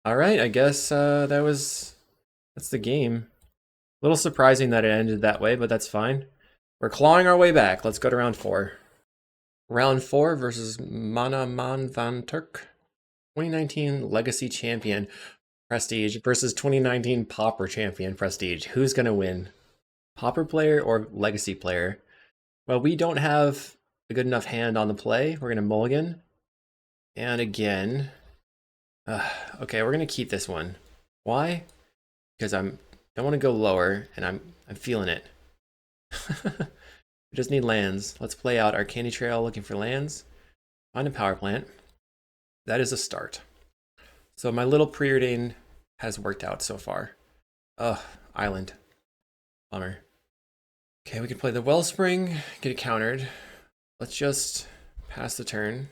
Alright, I guess that's the game. A little surprising that it ended that way, but that's fine. We're clawing our way back. Let's go to round 4. Round 4 versus Manaman Van Turk. 2019 Legacy Champion Prestige versus 2019 Pauper Champion Prestige. Who's going to win? Pauper player or Legacy player? Well, we don't have a good enough hand on the play. We're going to mulligan. And again... okay, we're going to keep this one. Why? Because I don't want to go lower, and I'm feeling it. We just need lands. Let's play out our Candy Trail looking for lands. Find a power plant. That is a start. So my little preordained has worked out so far. Ugh, island. Bummer. Okay, we can play the Wellspring, get it countered. Let's just pass the turn.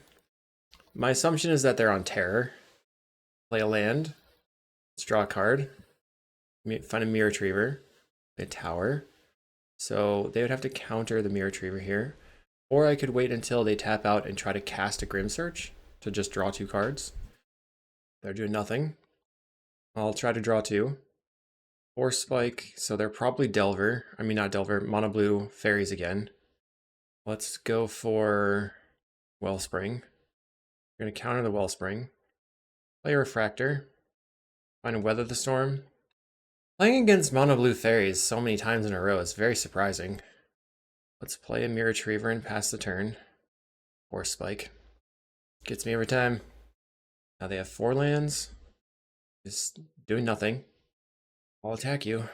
My assumption is that they're on Terror. Play a land. Let's draw a card. Find a Mirror Retriever. A tower. So they would have to counter the Mirror Retriever here. Or I could wait until they tap out and try to cast a Grim Search to just draw 2 cards. They're doing nothing. I'll try to draw 2. Force Spike, so they're probably Delver. I mean, not Delver, Mono Blue Fairies again. Let's go for Wellspring. We're going to counter the Wellspring. Play a Refractor. Find a Weather the Storm. Playing against Mono Blue Fairies so many times in a row is very surprising. Let's play a Mirror Retriever and pass the turn. Force Spike. Gets me every time. Now they have 4 lands. Just doing nothing. I'll attack you.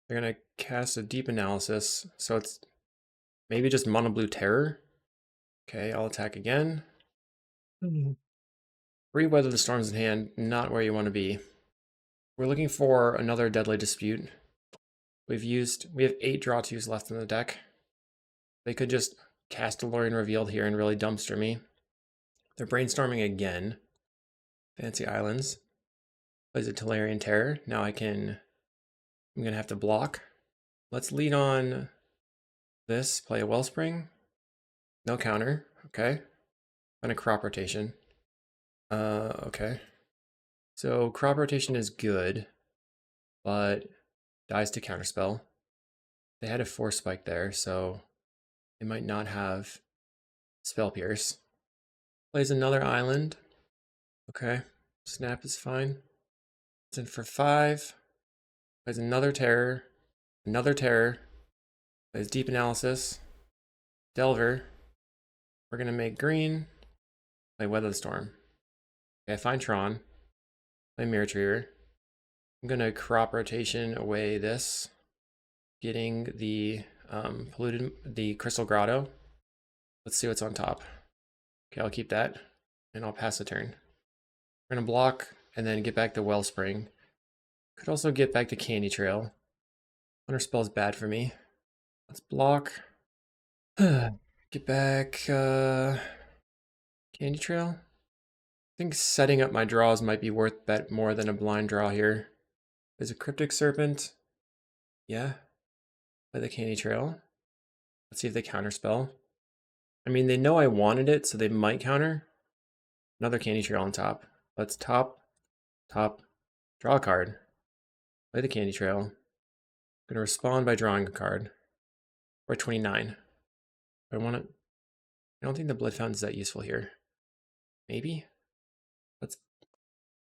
They're going to cast a Deep Analysis, so it's maybe just Mono Blue Terror. Okay, I'll attack again. 3 Weather the Storms in hand, not where you want to be. We're looking for another Deadly Dispute. We have 8 draw 2s left in the deck. They could just cast a Lorien Revealed here and really dumpster me. They're brainstorming again. Fancy Islands. Plays a Tolarian Terror. Now I'm going to have to block. Let's lead on this. Play a Wellspring. No counter. Okay. And a Crop Rotation. Okay. So Crop Rotation is good, but dies to Counterspell. They had a Force Spike there, so they might not have Spell Pierce. Plays another island. Okay. Snap is fine. It's in for 5. Plays another Terror. Another Terror. Plays Deep Analysis. Delver. We're gonna make green. Play Weather the Storm. Okay, find Tron. Play Mirror Retriever. I'm gonna crop rotation away this, getting the the Crystal Grotto. Let's see what's on top. Okay, I'll keep that, and I'll pass the turn. We're gonna block and then get back the Wellspring. Could also get back the Candy Trail. Counter spell's bad for me. Let's block. Get back Candy Trail. I think setting up my draws might be worth bet more than a blind draw here. There's a Cryptic Serpent. Yeah. Play the Candy Trail. Let's see if they counterspell. I mean, they know I wanted it, so they might counter. Another Candy Trail on top. Let's top, draw a card. Play the Candy Trail. I'm gonna respond by drawing a card. Or 29. I want it. I don't think the Blood Fountain's that useful here. Maybe? Let's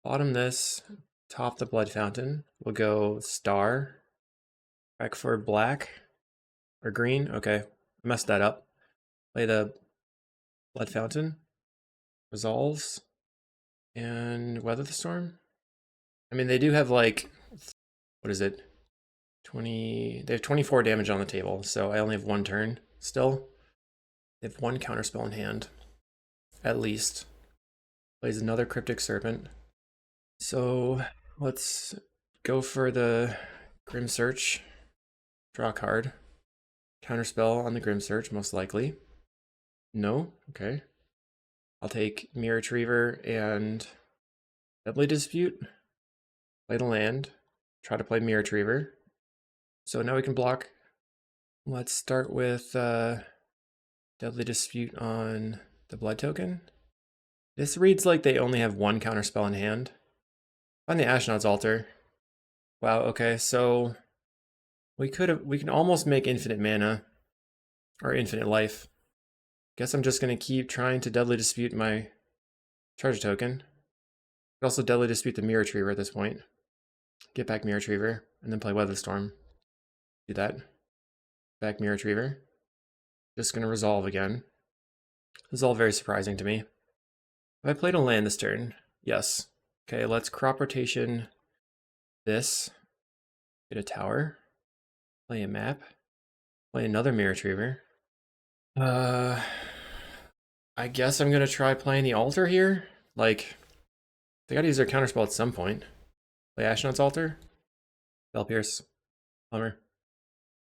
bottom this, top the Blood Fountain. We'll go star. Back for black. Or green. Okay. I messed that up. Play the Blood Fountain. Resolves. And Weather the Storm. I mean, they do have like, what is it? 20. They have 24 damage on the table, so I only have one turn still. They have one counterspell in hand, at least. Plays another Cryptic Serpent. So let's go for the Grim Search. Draw a card. Counterspell on the Grim Search, most likely. No? Okay. I'll take Mirror Retriever and Deadly Dispute. Play the land. Try to play Mirror Retriever. So now we can block. Let's start with Deadly Dispute on the Blood Token. This reads like they only have one counterspell in hand. On the Ashnod's Altar. Wow, okay, so we can almost make infinite mana. Or infinite life. Guess I'm just gonna keep trying to Deadly Dispute my Treasure Token. Could also Deadly Dispute the Mirror Retriever at this point. Get back Mirror Retriever, and then play Weather Storm. Do that. Back Mirror Retriever. Just gonna resolve again. This is all very surprising to me. Have I played a land this turn? Yes. Okay, let's crop rotation this. Get a tower. Play a map. Play another Mirror Retriever. I guess I'm gonna try playing the altar here. Like, they gotta use their counterspell at some point. Play Ashnod's Altar. Spell Pierce. Plumber.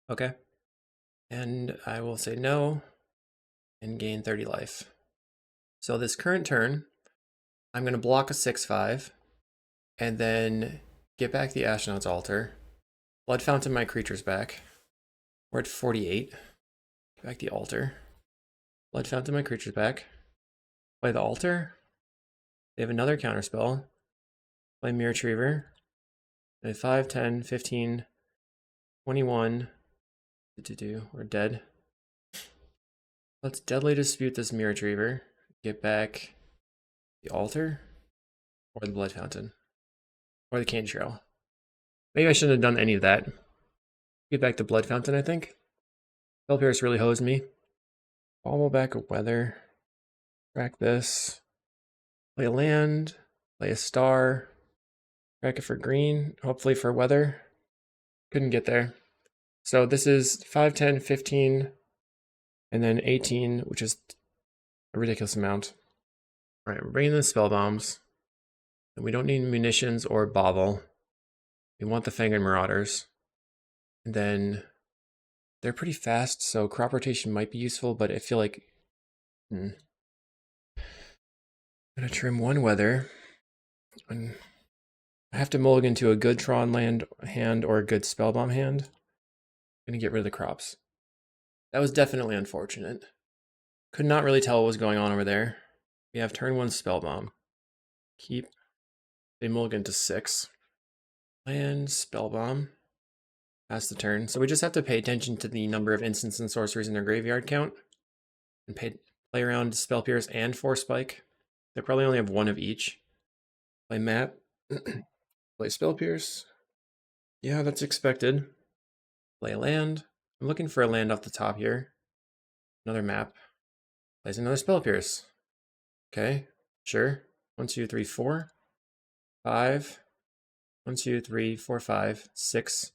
Okay. And I will say no and gain 30 life. So this current turn, I'm gonna block a 6/5 and then get back the Ashnod's Altar. Blood Fountain my creatures back. We're at 48. Get back the altar. Blood Fountain my creatures back. Play the altar. They have another counterspell. Play Mirror Retriever. Play 5, 10, 15, 21. We're dead. Let's Deadly Dispute this Mirror Retriever. Get back the altar. Or the Blood Fountain. Or the Candy Trail. Maybe I shouldn't have done any of that. Get back the Blood Fountain, I think. Spell Pierce really hosed me. Bobble back a Weather. Crack this. Play a land. Play a star. Crack it for green. Hopefully for Weather. Couldn't get there. So this is 5, 10, 15, and then 18, which is a ridiculous amount. All right, we're bringing in the Spell Bombs. And we don't need munitions or Bobble. We want the Fanged Marauders. And then they're pretty fast, so crop rotation might be useful, but I feel like I'm gonna trim one Weather. And I have to mulligan to a good Tron land hand or a good Spellbomb hand. I'm gonna get rid of the crops. That was definitely unfortunate. Could not really tell what was going on over there. We have turn 1 Spellbomb. Keep. They mulligan to 6. Land, Spellbomb. Pass the turn. So we just have to pay attention to the number of instants and sorceries in their graveyard count. And play around Spell Pierce and Force Spike. They probably only have one of each. Play Map. Play Spell Pierce. Yeah, that's expected. Play a land. I'm looking for a land off the top here. Another map. Plays another Spell Pierce. Okay, sure. 1, 2, 3, 4, 5. 1, 2, 3, 4, 5, 6.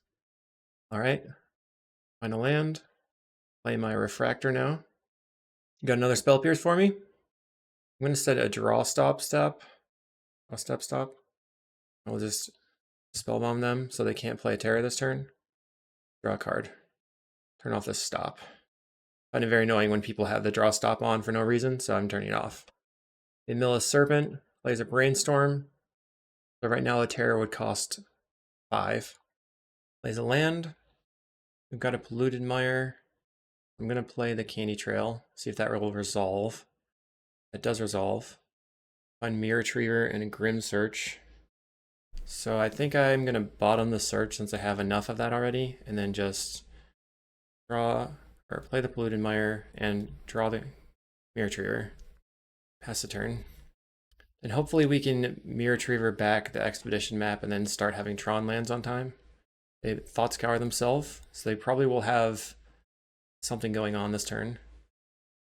All right. Find a land. Play my Refractor now. You got another Spell Pierce for me? I'm going to set a draw stop. A stop. I'll just Spellbomb them so they can't play a Terror this turn. Draw a card. Turn off this stop. I find it very annoying when people have the draw stop on for no reason, so I'm turning it off. They mill a Serpent, plays a Brainstorm. So right now a Terror would cost 5. Plays a land. We've got a Polluted Mire. I'm going to play the Candy Trail, see if that will resolve. It does resolve. Find Mirror Retriever and a Grim Search. So I think I'm going to bottom the search since I have enough of that already, and then just draw or play the Polluted Mire and draw the Mirror Retriever. Pass the turn. And hopefully we can Mirror Retriever back the Expedition map and then start having Tron lands on time. They Thought Scour themselves, so they probably will have something going on this turn.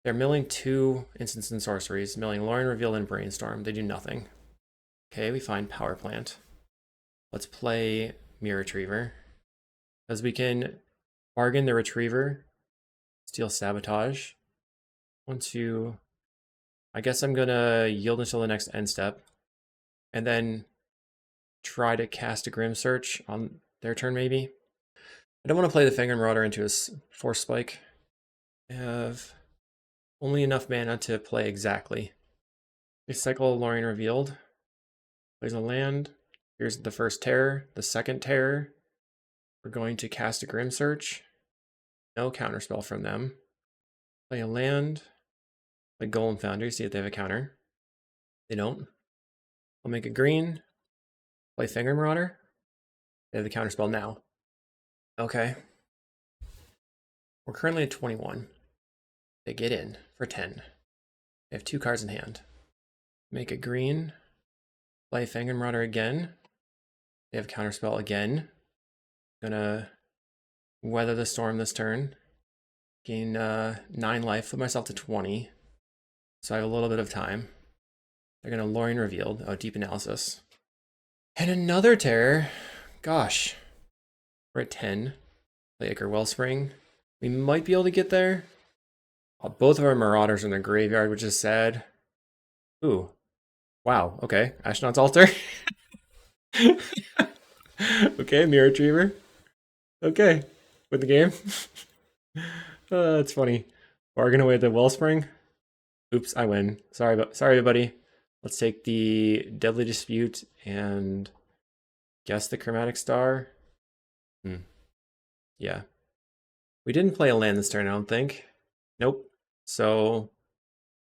They're milling 2 instants and sorceries, milling Lorien Revealed and Brainstorm. They do nothing. Okay, we find Power Plant. Let's play Mirror Retriever. Because we can bargain the Retriever, steal Sabotage. 1, 2. I guess I'm gonna yield until the next end step. And then try to cast a Grim Search on their turn maybe. I don't want to play the Finger Marauder into a Force Spike. I have only enough mana to play exactly. They cycle Lorien Revealed. Plays a land. Here's the first Terror. The second Terror. We're going to cast a Grim Search. No counterspell from them. Play a land. Play Golem Foundry, see if they have a counter. They don't. I'll make a green. Play Finger Marauder. They have the counterspell now. Okay. We're currently at 21. They get in for 10. They have 2 cards in hand. Make a green. Play Finger Marauder again. They have counterspell again. Gonna weather the storm this turn. Gain 9 life, flip myself to 20. So I have a little bit of time. They're gonna Lorien Revealed. Oh, Deep Analysis. And another Terror. Gosh. We're at 10. Play Ichor Wellspring. We might be able to get there. Both of our Marauders are in the graveyard, which is sad. Ooh. Wow, okay. Ashnod's Altar. Okay, Mirror Retriever. Okay, with the game. That's funny. Bargain away the Wellspring. Oops, I win. Sorry, everybody. Let's take the Deadly Dispute and guess the Chromatic Star. Yeah. We didn't play a land this turn, I don't think. Nope. So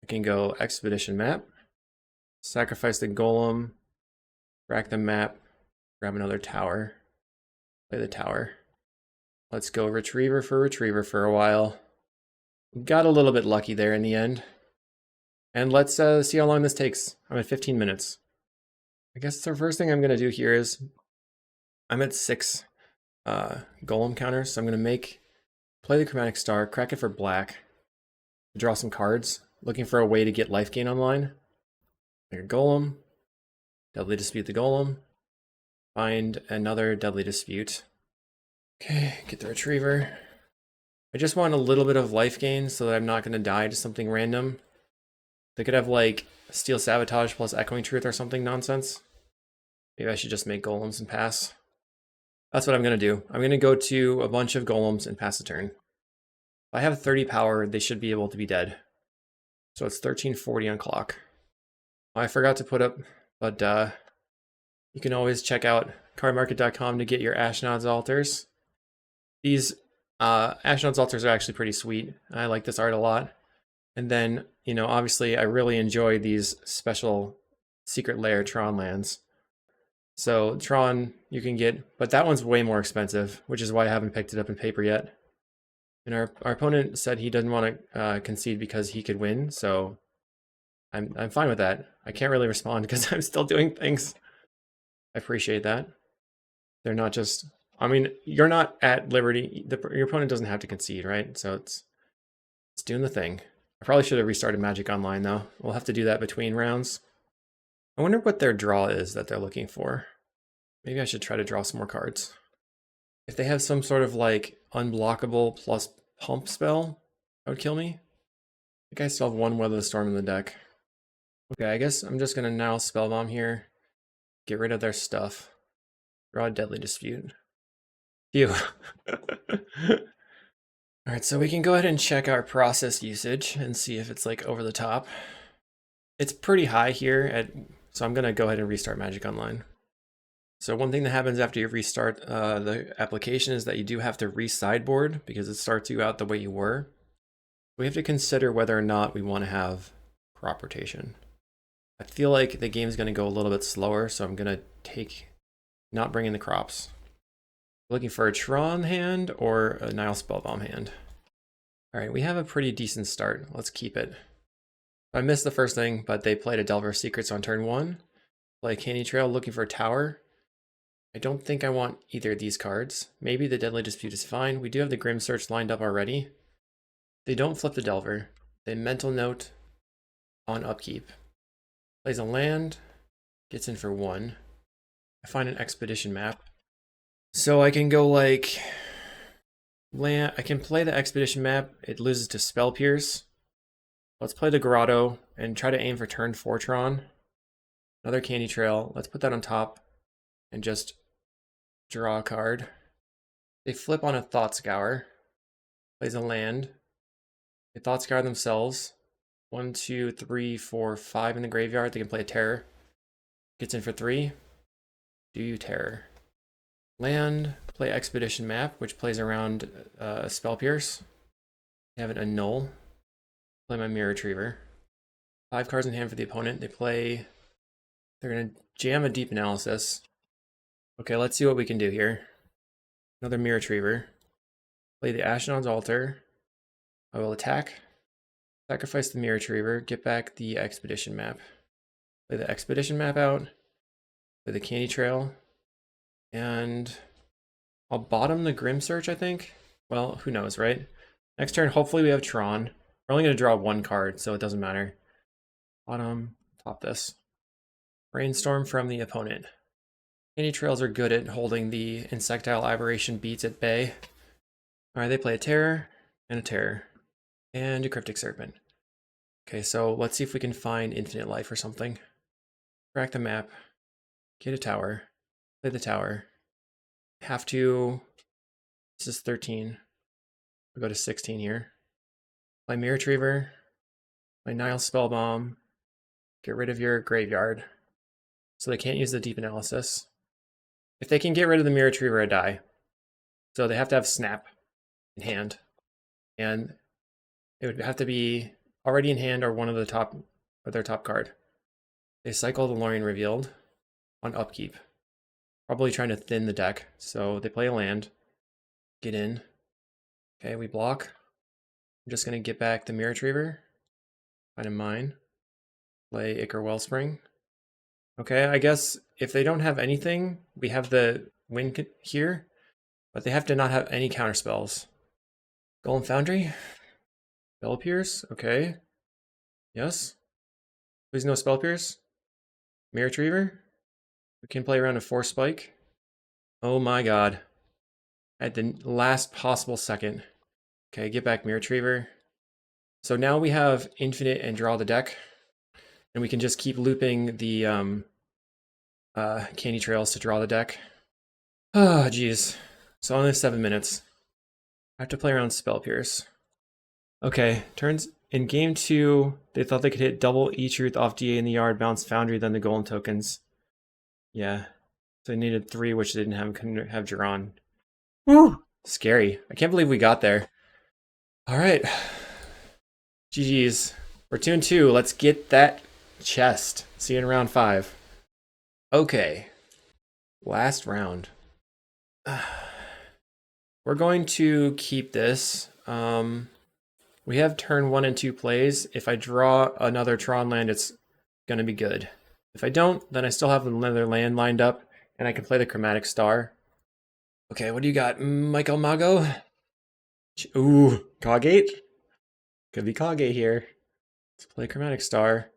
I can go Expedition map, sacrifice the Golem, crack the map, grab another tower, play the tower. Let's go Retriever for a while. Got a little bit lucky there in the end. And let's see how long this takes. I'm at 15 minutes. I guess the first thing I'm going to do here is I'm at 6 Golem counters, so I'm going to play the Chromatic Star, crack it for black, draw some cards, looking for a way to get life gain online. Make a Golem, Deadly Dispute the Golem, find another Deadly Dispute. Okay, get the Retriever. I just want a little bit of life gain so that I'm not going to die to something random. They could have like Steel Sabotage plus Echoing Truth or something nonsense. Maybe I should just make Golems and pass. That's what I'm going to do. I'm going to go to a bunch of Golems and pass the turn. If I have 30 power, they should be able to be dead. So it's 1340 on clock. I forgot to put up, but you can always check out cardmarket.com to get your Ashnod's Altars. These Ashnod's Altars are actually pretty sweet. I like this art a lot. And then, you know, obviously I really enjoy these special Secret Lair Tron lands. So Tron you can get, but that one's way more expensive, which is why I haven't picked it up in paper yet. And our opponent said he doesn't want to concede because he could win, so I'm fine with that. I can't really respond because I'm still doing things. I appreciate that. They're not just I mean, you're not at liberty. Your opponent doesn't have to concede, right? So it's doing the thing. I probably should have restarted Magic Online, though. We'll have to do that between rounds. I wonder what their draw is that they're looking for. Maybe I should try to draw some more cards. If they have some sort of like unblockable plus pump spell, that would kill me. I think I still have one Weather the Storm in the deck. Okay, I guess I'm just gonna now Spellbomb here. Get rid of their stuff. Draw a Deadly Dispute. Phew. Alright, so we can go ahead and check our process usage and see if it's like over the top. It's pretty high here, so I'm gonna go ahead and restart Magic Online. So one thing that happens after you restart the application is that you do have to re-sideboard because it starts you out the way you were. We have to consider whether or not we want to have crop rotation. I feel like the game's going to go a little bit slower, so I'm going to not bring in the crops. Looking for a Tron hand or a Nile Spellbomb hand. All right, we have a pretty decent start. Let's keep it. I missed the first thing, but they played a Delver Secrets on turn 1. Play Candy Trail looking for a tower. I don't think I want either of these cards. Maybe the Deadly Dispute is fine. We do have the Grim Search lined up already. They don't flip the Delver. They Mental Note on upkeep. Plays a land, gets in for 1. I find an Expedition map. So I can go like land. I can play the Expedition map. It loses to Spell Pierce. Let's play the Grotto and try to aim for turn 4 Tron. Another Candy Trail. Let's put that on top and just draw a card. They flip on a Thought Scour. Plays a land. They Thought Scour themselves. 1, 2, 3, 4, 5 in the graveyard. They can play a Terror. Gets in for 3. Do you Terror? Land. Play Expedition map, which plays around Spell Pierce. They have an Annul. Play my Mirror Retriever. 5 cards in hand for the opponent. They're gonna jam a Deep Analysis. Okay, let's see what we can do here. Another Mirror Retriever. Play the Ashnod's Altar. I will attack. Sacrifice the Mirror Retriever. Get back the Expedition map. Play the Expedition map out. Play the Candy Trail. And I'll bottom the Grim Search, I think. Well, who knows, right? Next turn, hopefully we have Tron. We're only going to draw 1 card, so it doesn't matter. Bottom, top this. Brainstorm from the opponent. Candy Trails are good at holding the Insectile Aberration beats at bay. Alright, they play a Terror and a Terror. And a Cryptic Serpent. Okay, so let's see if we can find Infinite Life or something. Crack the map. Get a tower. Play the tower. Have to... This is 13. We'll go to 16 here. Play Mirror Retriever. Play Nile Spellbomb. Get rid of your graveyard. So they can't use the Deep Analysis. If they can get rid of the Mirror Retriever, I die. So they have to have Snap in hand. And it would have to be already in hand or one of the top, or their top card. They cycle the Lorien Revealed on upkeep. Probably trying to thin the deck. So they play a land. Get in. Okay, we block. I'm just going to get back the Mirror Retriever. Find a mine. Play Ichor Wellspring. Okay, I guess if they don't have anything, we have the win here. But they have to not have any counter spells. Golem Foundry. Spell Pierce. Okay. Yes. Please no Spell Pierce. Mirror Retriever. We can play around a Force Spike. Oh my god. At the last possible second. Okay, get back Mirror Retriever. So now we have infinite and draw the deck. And we can just keep looping the Candy Trails to draw the deck. Oh, geez. So only 7 minutes. I have to play around Spell Pierce. Okay, turns in game 2, they thought they could hit double E-Truth off DA in the yard, bounce Foundry, then the Golem tokens. Yeah. So they needed 3, which they couldn't have drawn. Woo! Scary. I can't believe we got there. Alright. GG's. We're 2-2. Let's get that chest. See you in round 5. Okay. Last round. We're going to keep this. We have turn 1 and 2 plays. If I draw another Tron land, it's going to be good. If I don't, then I still have another land lined up, and I can play the Chromatic Star. Okay, what do you got, Michael Mago? Ooh, CawGate? Could be CawGate here. Let's play Chromatic Star.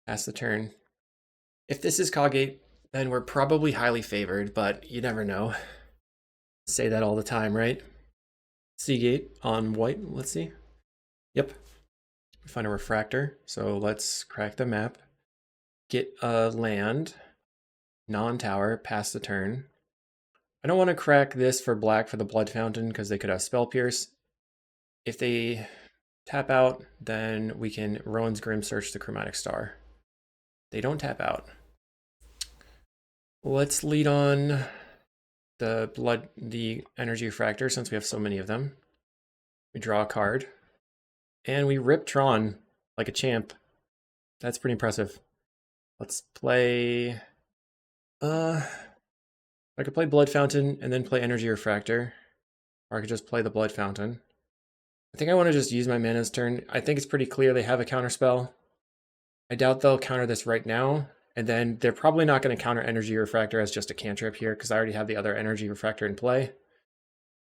Pass the turn. If this is CawGate, then we're probably highly favored, but you never know. Say that all the time, right? Seagate on white, let's see. Yep. We find a refractor, so let's crack the map. Get a land, non-tower, pass the turn. I don't want to crack this for black for the Blood Fountain because they could have Spell Pierce. If they tap out, then we can Rowan's Grim Search the Chromatic Star. They don't tap out. Let's lead on the Energy Refractor since we have so many of them. We draw a card. And we rip Tron like a champ. That's pretty impressive. Let's play... I could play Blood Fountain and then play Energy Refractor. Or I could just play the Blood Fountain. I think I want to just use my mana's turn. I think it's pretty clear they have a counterspell. I doubt they'll counter this right now. And then they're probably not going to counter Energy Refractor as just a cantrip here because I already have the other Energy Refractor in play.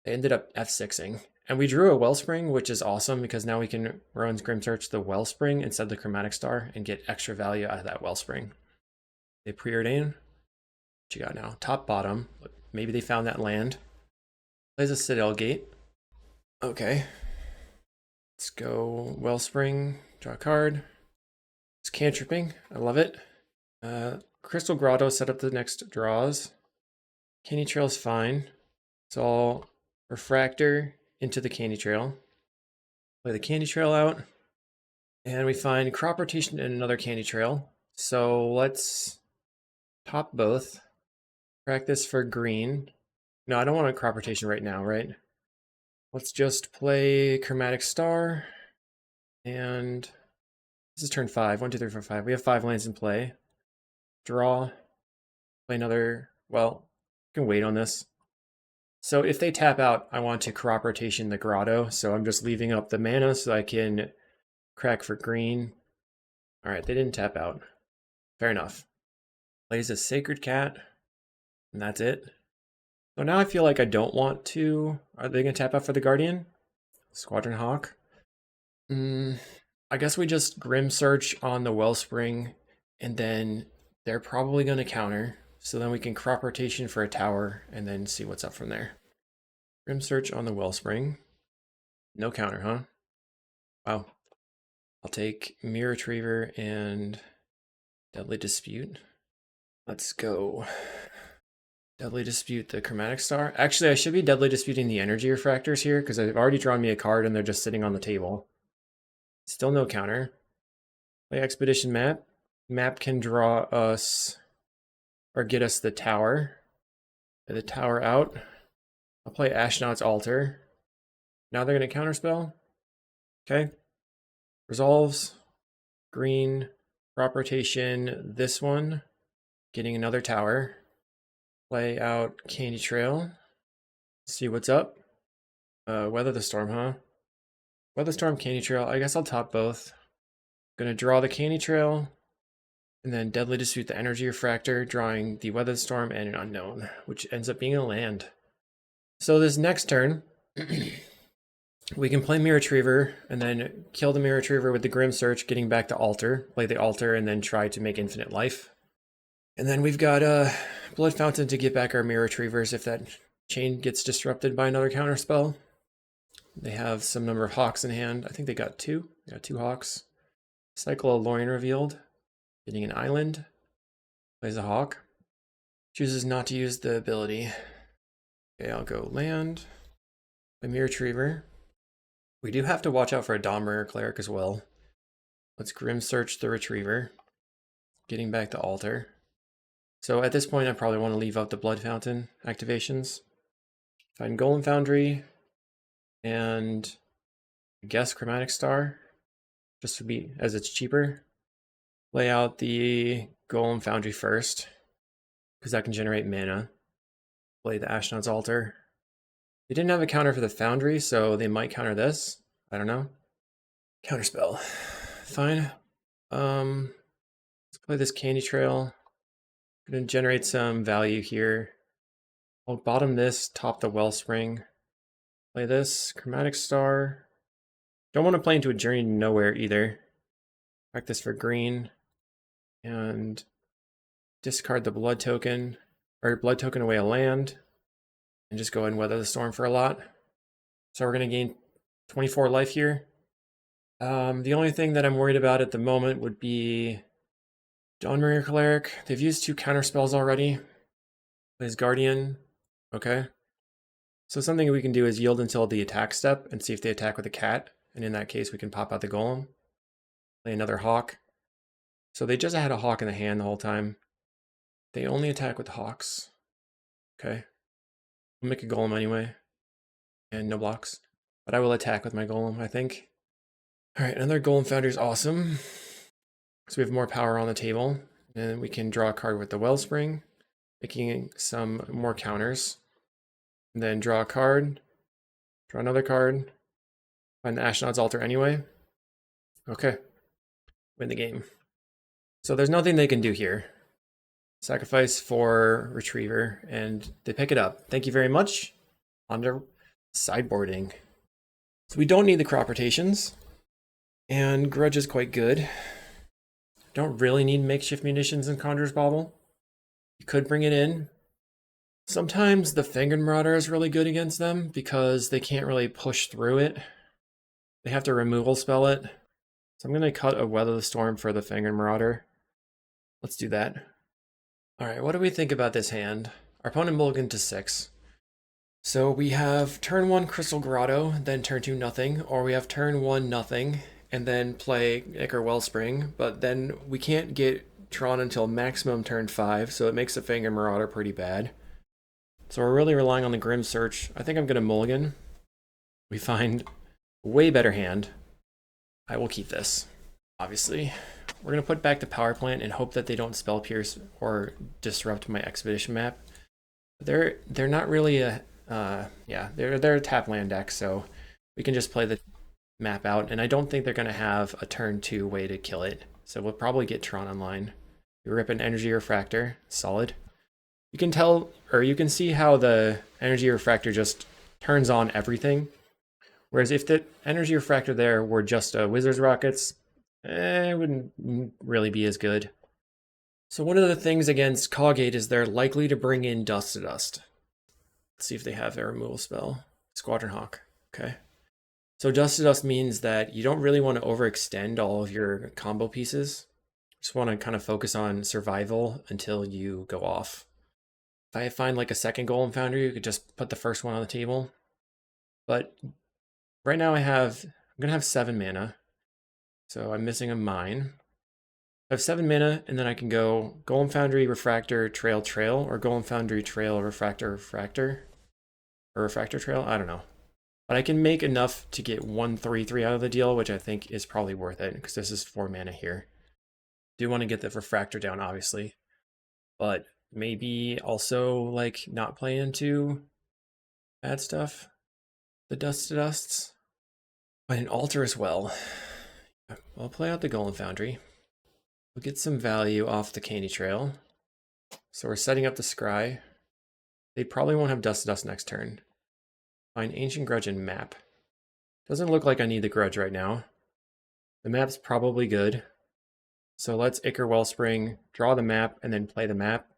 They ended up F6ing. And we drew a Wellspring, which is awesome because now we can Rowan's Grim Search the Wellspring instead of the Chromatic Star and get extra value out of that Wellspring. They preordain. What you got now? Top, bottom. Maybe they found that land. Plays a Citadel Gate. Okay. Let's go Wellspring. Draw a card. It's cantripping. I love it. Crystal Grotto set up the next draws. Candy Trail is fine. It's all Refractor into the Candy Trail. Play the Candy Trail out. And we find Crop Rotation and another Candy Trail. So let's top both. Crack this for green. No, I don't want a Crop Rotation right now, right? Let's just play Chromatic Star. And this is turn 5. 1, 2, 3, 4, 5. We have 5 lands in play. Draw. Play another. Well, you can wait on this. So if they tap out, I want to Crop Rotation the Grotto. So I'm just leaving up the mana so I can crack for green. All right, they didn't tap out. Fair enough. Plays a Sacred Cat. And that's it. So now I feel like I don't want to. Are they going to tap out for the Guardian? Squadron Hawk. I guess we just Grim Search on the Wellspring. And then they're probably going to counter. So then we can Crop Rotation for a tower and then see what's up from there. Grim Search on the Wellspring. No counter, huh? Wow. I'll take Mirror Retriever and Deadly Dispute. Let's go. Deadly Dispute the Chromatic Star. Actually, I should be Deadly Disputing the Energy Refractors here because they've already drawn me a card and they're just sitting on the table. Still no counter. Play Expedition Map. Map can draw us or get us the tower. Get the tower out. I'll play Ashnod's Altar. Now they're going to counterspell. Okay. Resolves. Green. Crop Rotation. This one. Getting another tower. Play out Candy Trail. See what's up. Weather the Storm, huh? Weather Storm, Candy Trail. I guess I'll top both. Gonna draw the Candy Trail. And then Deadly Dispute the Energy Refractor, drawing the Weather Storm and an Unknown, which ends up being a land. So this next turn, we can play Mirror Retriever and then kill the Mirror Retriever with the Grim Search, getting back to Altar. Play the Altar and then try to make infinite life. And then we've got Blood Fountain to get back our Mirror Retrievers if that chain gets disrupted by another counterspell. They have some number of Hawks in hand. I think they got 2. They got 2 Hawks. Cycle of Lorien Revealed. Getting an island. Plays a Hawk. Chooses not to use the ability. Okay, I'll go land. The Mirror Retriever. We do have to watch out for a Dawnbringer Cleric as well. Let's Grim Search the Retriever. Getting back to Altar. So at this point, I probably want to leave out the Blood Fountain activations. Find Golem Foundry. And I guess Chromatic Star. Just to be, as it's cheaper. Lay out the Golem Foundry first. Because that can generate mana. Play the Ashnod's Altar. They didn't have a counter for the Foundry, so they might counter this. I don't know. Counterspell. Fine. Let's play this Candy Trail. Gonna generate some value here. I'll bottom this, top the Wellspring. Play this, Chromatic Star. Don't want to play into a Journey to Nowhere either. Back this for green. And discard the blood token, or blood token away a land. And just go ahead and weather the storm for a lot. So we're going to gain 24 life here. The only thing that I'm worried about at the moment would be Dawnbringer Cleric. They've used 2 counter spells already. Plays Guardian. Okay. So something we can do is yield until the attack step and see if they attack with a cat. And in that case, we can pop out the Golem. Play another Hawk. So they just had a Hawk in the hand the whole time. They only attack with Hawks. Okay. We'll make a Golem anyway. And no blocks. But I will attack with my Golem, I think. Alright, another Golem Foundry is awesome. So we have more power on the table. And we can draw a card with the Wellspring, making some more counters. And then draw a card. Draw another card. Find the Ashnod's Altar anyway. Okay. Win the game. So there's nothing they can do here. Sacrifice for Retriever, and they pick it up. Thank you very much. On to sideboarding. So we don't need the crop rotations, and Grudge is quite good. Don't really need makeshift munitions in Conjurer's Bauble. You could bring it in. Sometimes the Fingered Marauder is really good against them because they can't really push through it. They have to removal spell it. So I'm going to cut a Weather the Storm for the Fingered Marauder. Let's do that. Alright, what do we think about this hand? Our opponent mulliganed to 6. So we have turn 1 Crystal Grotto, then turn 2 nothing, or we have turn 1 nothing, and then play Ichor Wellspring, but then we can't get Tron until maximum turn 5, so it makes the Fingered Marauder pretty bad. So we're really relying on the Grim Search. I think I'm going to mulligan. We find a way better hand. I will keep this, obviously. We're going to put back the power plant and hope that they don't spell pierce or disrupt my expedition map. They're not really a they're a tap land deck, so we can just play the map out, and I don't think they're going to have a turn 2 way to kill it. So we'll probably get Tron online. We rip an Energy Refractor, solid. You can tell, or you can see how the Energy Refractor just turns on everything. Whereas if the Energy Refractor there were just Wizard's Rockets, it wouldn't really be as good. So one of the things against CawGate is they're likely to bring in Dust to Dust. Let's see if they have a removal spell. Squadron Hawk. Okay. So Dust to Dust means that you don't really want to overextend all of your combo pieces. You just want to kind of focus on survival until you go off. If I find like a second Golem Foundry, you could just put the first one on the table. But right now I'm going to have 7 mana. So I'm missing a mine. I have 7 mana, and then I can go Golem Foundry, Refractor, Trail, Trail, or Golem Foundry, Trail, Refractor, Refractor, or Refractor, Trail. I don't know. But I can make enough to get 1/3/3 out of the deal, which I think is probably worth it, because this is 4 mana here. Do want to get the Refractor down, obviously. But maybe also, like, not play into bad stuff. The Dust to Dusts. But an Altar as well. I'll play out the Golem Foundry. We'll get some value off the Candy Trail. So we're setting up the Scry. They probably won't have Dust to Dust next turn. Find Ancient Grudge and Map. Doesn't look like I need the Grudge right now. The map's probably good. So let's Ichor Wellspring, draw the map, and then play the map.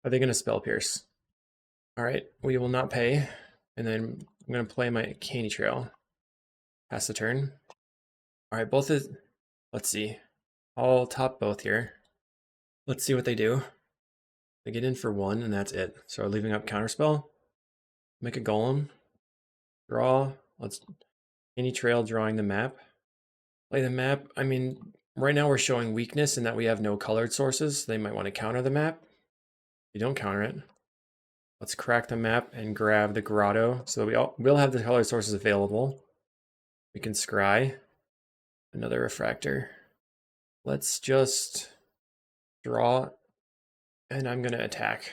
Are they going to Spell Pierce? Alright, we will not pay. And then I'm going to play my Candy Trail. Pass the turn. Alright, both is... Let's see. I'll top both here. Let's see what they do. They get in for 1, and that's it. So leaving up Counterspell. Make a Golem. Draw. Let's... Candy Trail, drawing the map. Play the map. I mean, right now we're showing weakness in that we have no colored sources. They might want to counter the map. If you don't counter it, let's crack the map and grab the Grotto. So we'll have the colored sources available. We can scry. Another Refractor. Let's just draw, and I'm going to attack.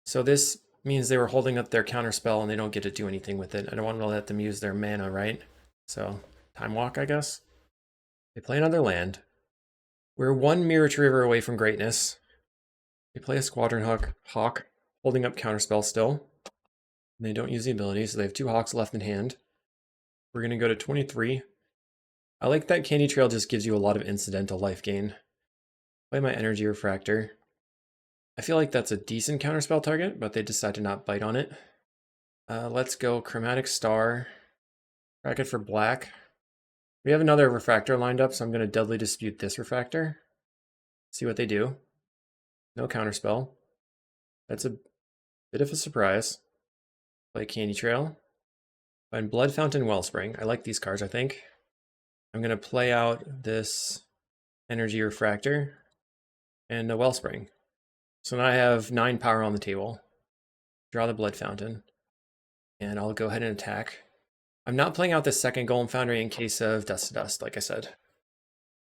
So this means they were holding up their counter spell and they don't get to do anything with it. I don't want to let them use their mana, right? So, Time Walk, I guess. They play another land. We're 1 Mirror Retriever away from greatness. They play a Squadron Hawk, holding up Counterspell still. And they don't use the ability, so they have 2 Hawks left in hand. We're going to go to 23. I like that Candy Trail just gives you a lot of incidental life gain. Play my Energy Refractor. I feel like that's a decent Counterspell target, but they decide to not bite on it. Let's go Chromatic Star. Rack it for black. We have another Refractor lined up, so I'm going to Deadly Dispute this Refractor. See what they do. No Counterspell. That's a bit of a surprise. Play Candy Trail. Find Blood Fountain Wellspring. I like these cards, I think. I'm going to play out this Energy Refractor and a Wellspring. So now I have 9 power on the table. Draw the Blood Fountain. And I'll go ahead and attack. I'm not playing out this second Golem Foundry in case of Dust to Dust, like I said.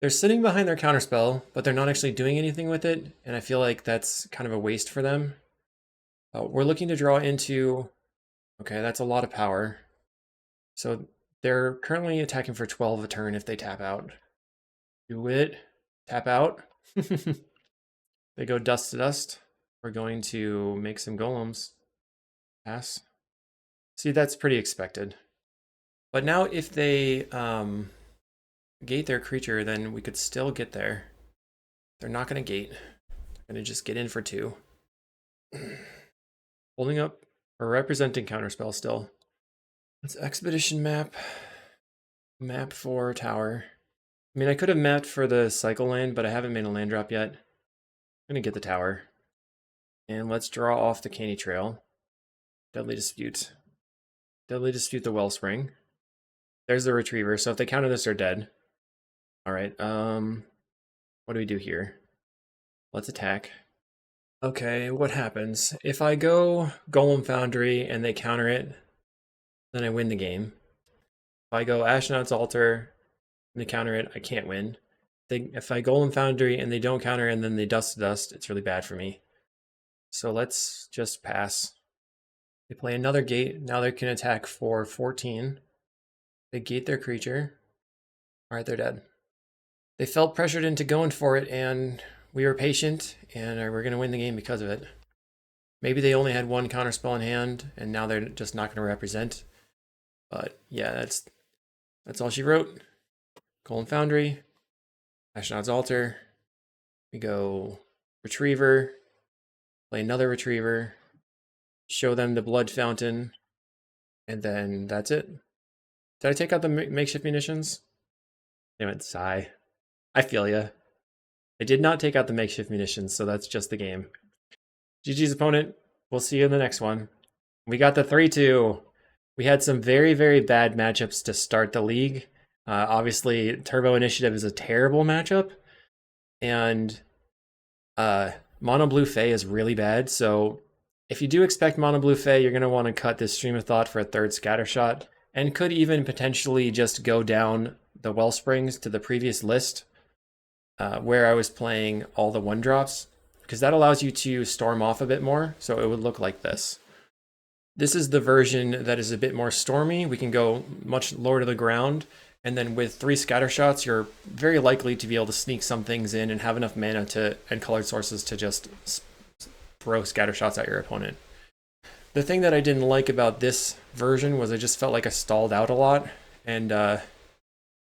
They're sitting behind their Counterspell, but they're not actually doing anything with it, and I feel like that's kind of a waste for them. We're looking to draw into... Okay, that's a lot of power. So they're currently attacking for 12 a turn if they tap out. Do it. Tap out. They go Dust to Dust. We're going to make some golems. Pass. See, that's pretty expected. But now if they gate their creature, then we could still get there. They're not going to gate. They're going to just get in for 2. Holding up or representing Counterspell still. Let's Expedition map. Map for tower. I mean, I could have mapped for the cycle land, but I haven't made a land drop yet. I'm going to get the tower. And let's draw off the Candy Trail. Deadly Dispute. Deadly Dispute the Wellspring. There's the Retriever, so if they counter this, they're dead. Alright, what do we do here? Let's attack. Okay, what happens? If I go Golem Foundry and they counter it, then I win the game. If I go Ashnod's Altar and they counter it, I can't win. If I Golem Foundry and they don't counter and then they Dust to Dust, it's really bad for me. So let's just pass. They play another gate. Now they can attack for 14. They gate their creature. Alright, they're dead. They felt pressured into going for it, and we were patient, and we're going to win the game because of it. Maybe they only had 1 Counterspell in hand, and now they're just not going to represent. But yeah, that's all she wrote. Golem Foundry. Ashnod's Altar. We go Retriever. Play another Retriever. Show them the Blood Fountain. And then that's it. Did I take out the makeshift munitions? Damn it, sigh. I feel ya. I did not take out the makeshift munitions, so that's just the game. GG's opponent. We'll see you in the next one. We got the 3-2. We had some very, very bad matchups to start the league. Obviously, Turbo Initiative is a terrible matchup. And Mono Blue Fae is really bad, so if you do expect Mono Blue Fae, you're going to want to cut this Stream of Thought for a 3rd Scatter Shot, and could even potentially just go down the Wellsprings to the previous list, where I was playing all the 1-drops, because that allows you to storm off a bit more, so it would look like this. This is the version that is a bit more stormy. We can go much lower to the ground, and then with 3 Scatter Shots, you're very likely to be able to sneak some things in and have enough mana and colored sources to just throw Scatter Shots at your opponent. The thing that I didn't like about this version was I just felt like I stalled out a lot, and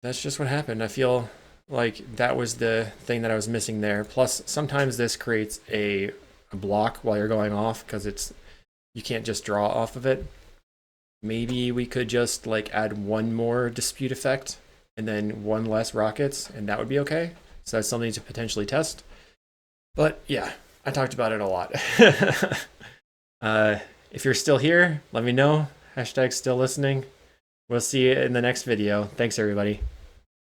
that's just what happened. I feel like that was the thing that I was missing there. Plus, sometimes this creates a block while you're going off, because you can't just draw off of it. Maybe we could just like add 1 more dispute effect and then 1 less rockets, and that would be okay. So that's something to potentially test. But yeah, I talked about it a lot. If you're still here, let me know. # still listening. We'll see you in the next video. Thanks, everybody.